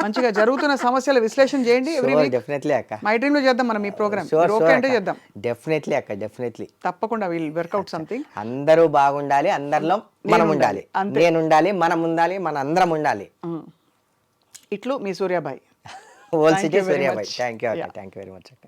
మంచిగా జరుగుతున్న సమస్యల విశ్లేషణ చేయండి. డెఫినెట్లీ అక్క, మై డ్రీమ్ లో చేద్దాం మనం ఈ ప్రోగ్రామ్. ఓకే అంటే చేద్దాం. డెఫినెట్లీ అక్క, డెఫినెట్లీ, తప్పకుండా విల్ వర్కౌట్ సంథింగ్. అందరూ బాగుండాలి, అందరిలో మనం ఉండాలి, నేను ఉండాలి, మనం ఉండాలి, మన అందరం ఉండాలి. ఇట్లు మీ Suryabai. Old city Suryabai. Thank you అక్క, థ్యాంక్ యూ వెరీ మచ్ అక్క.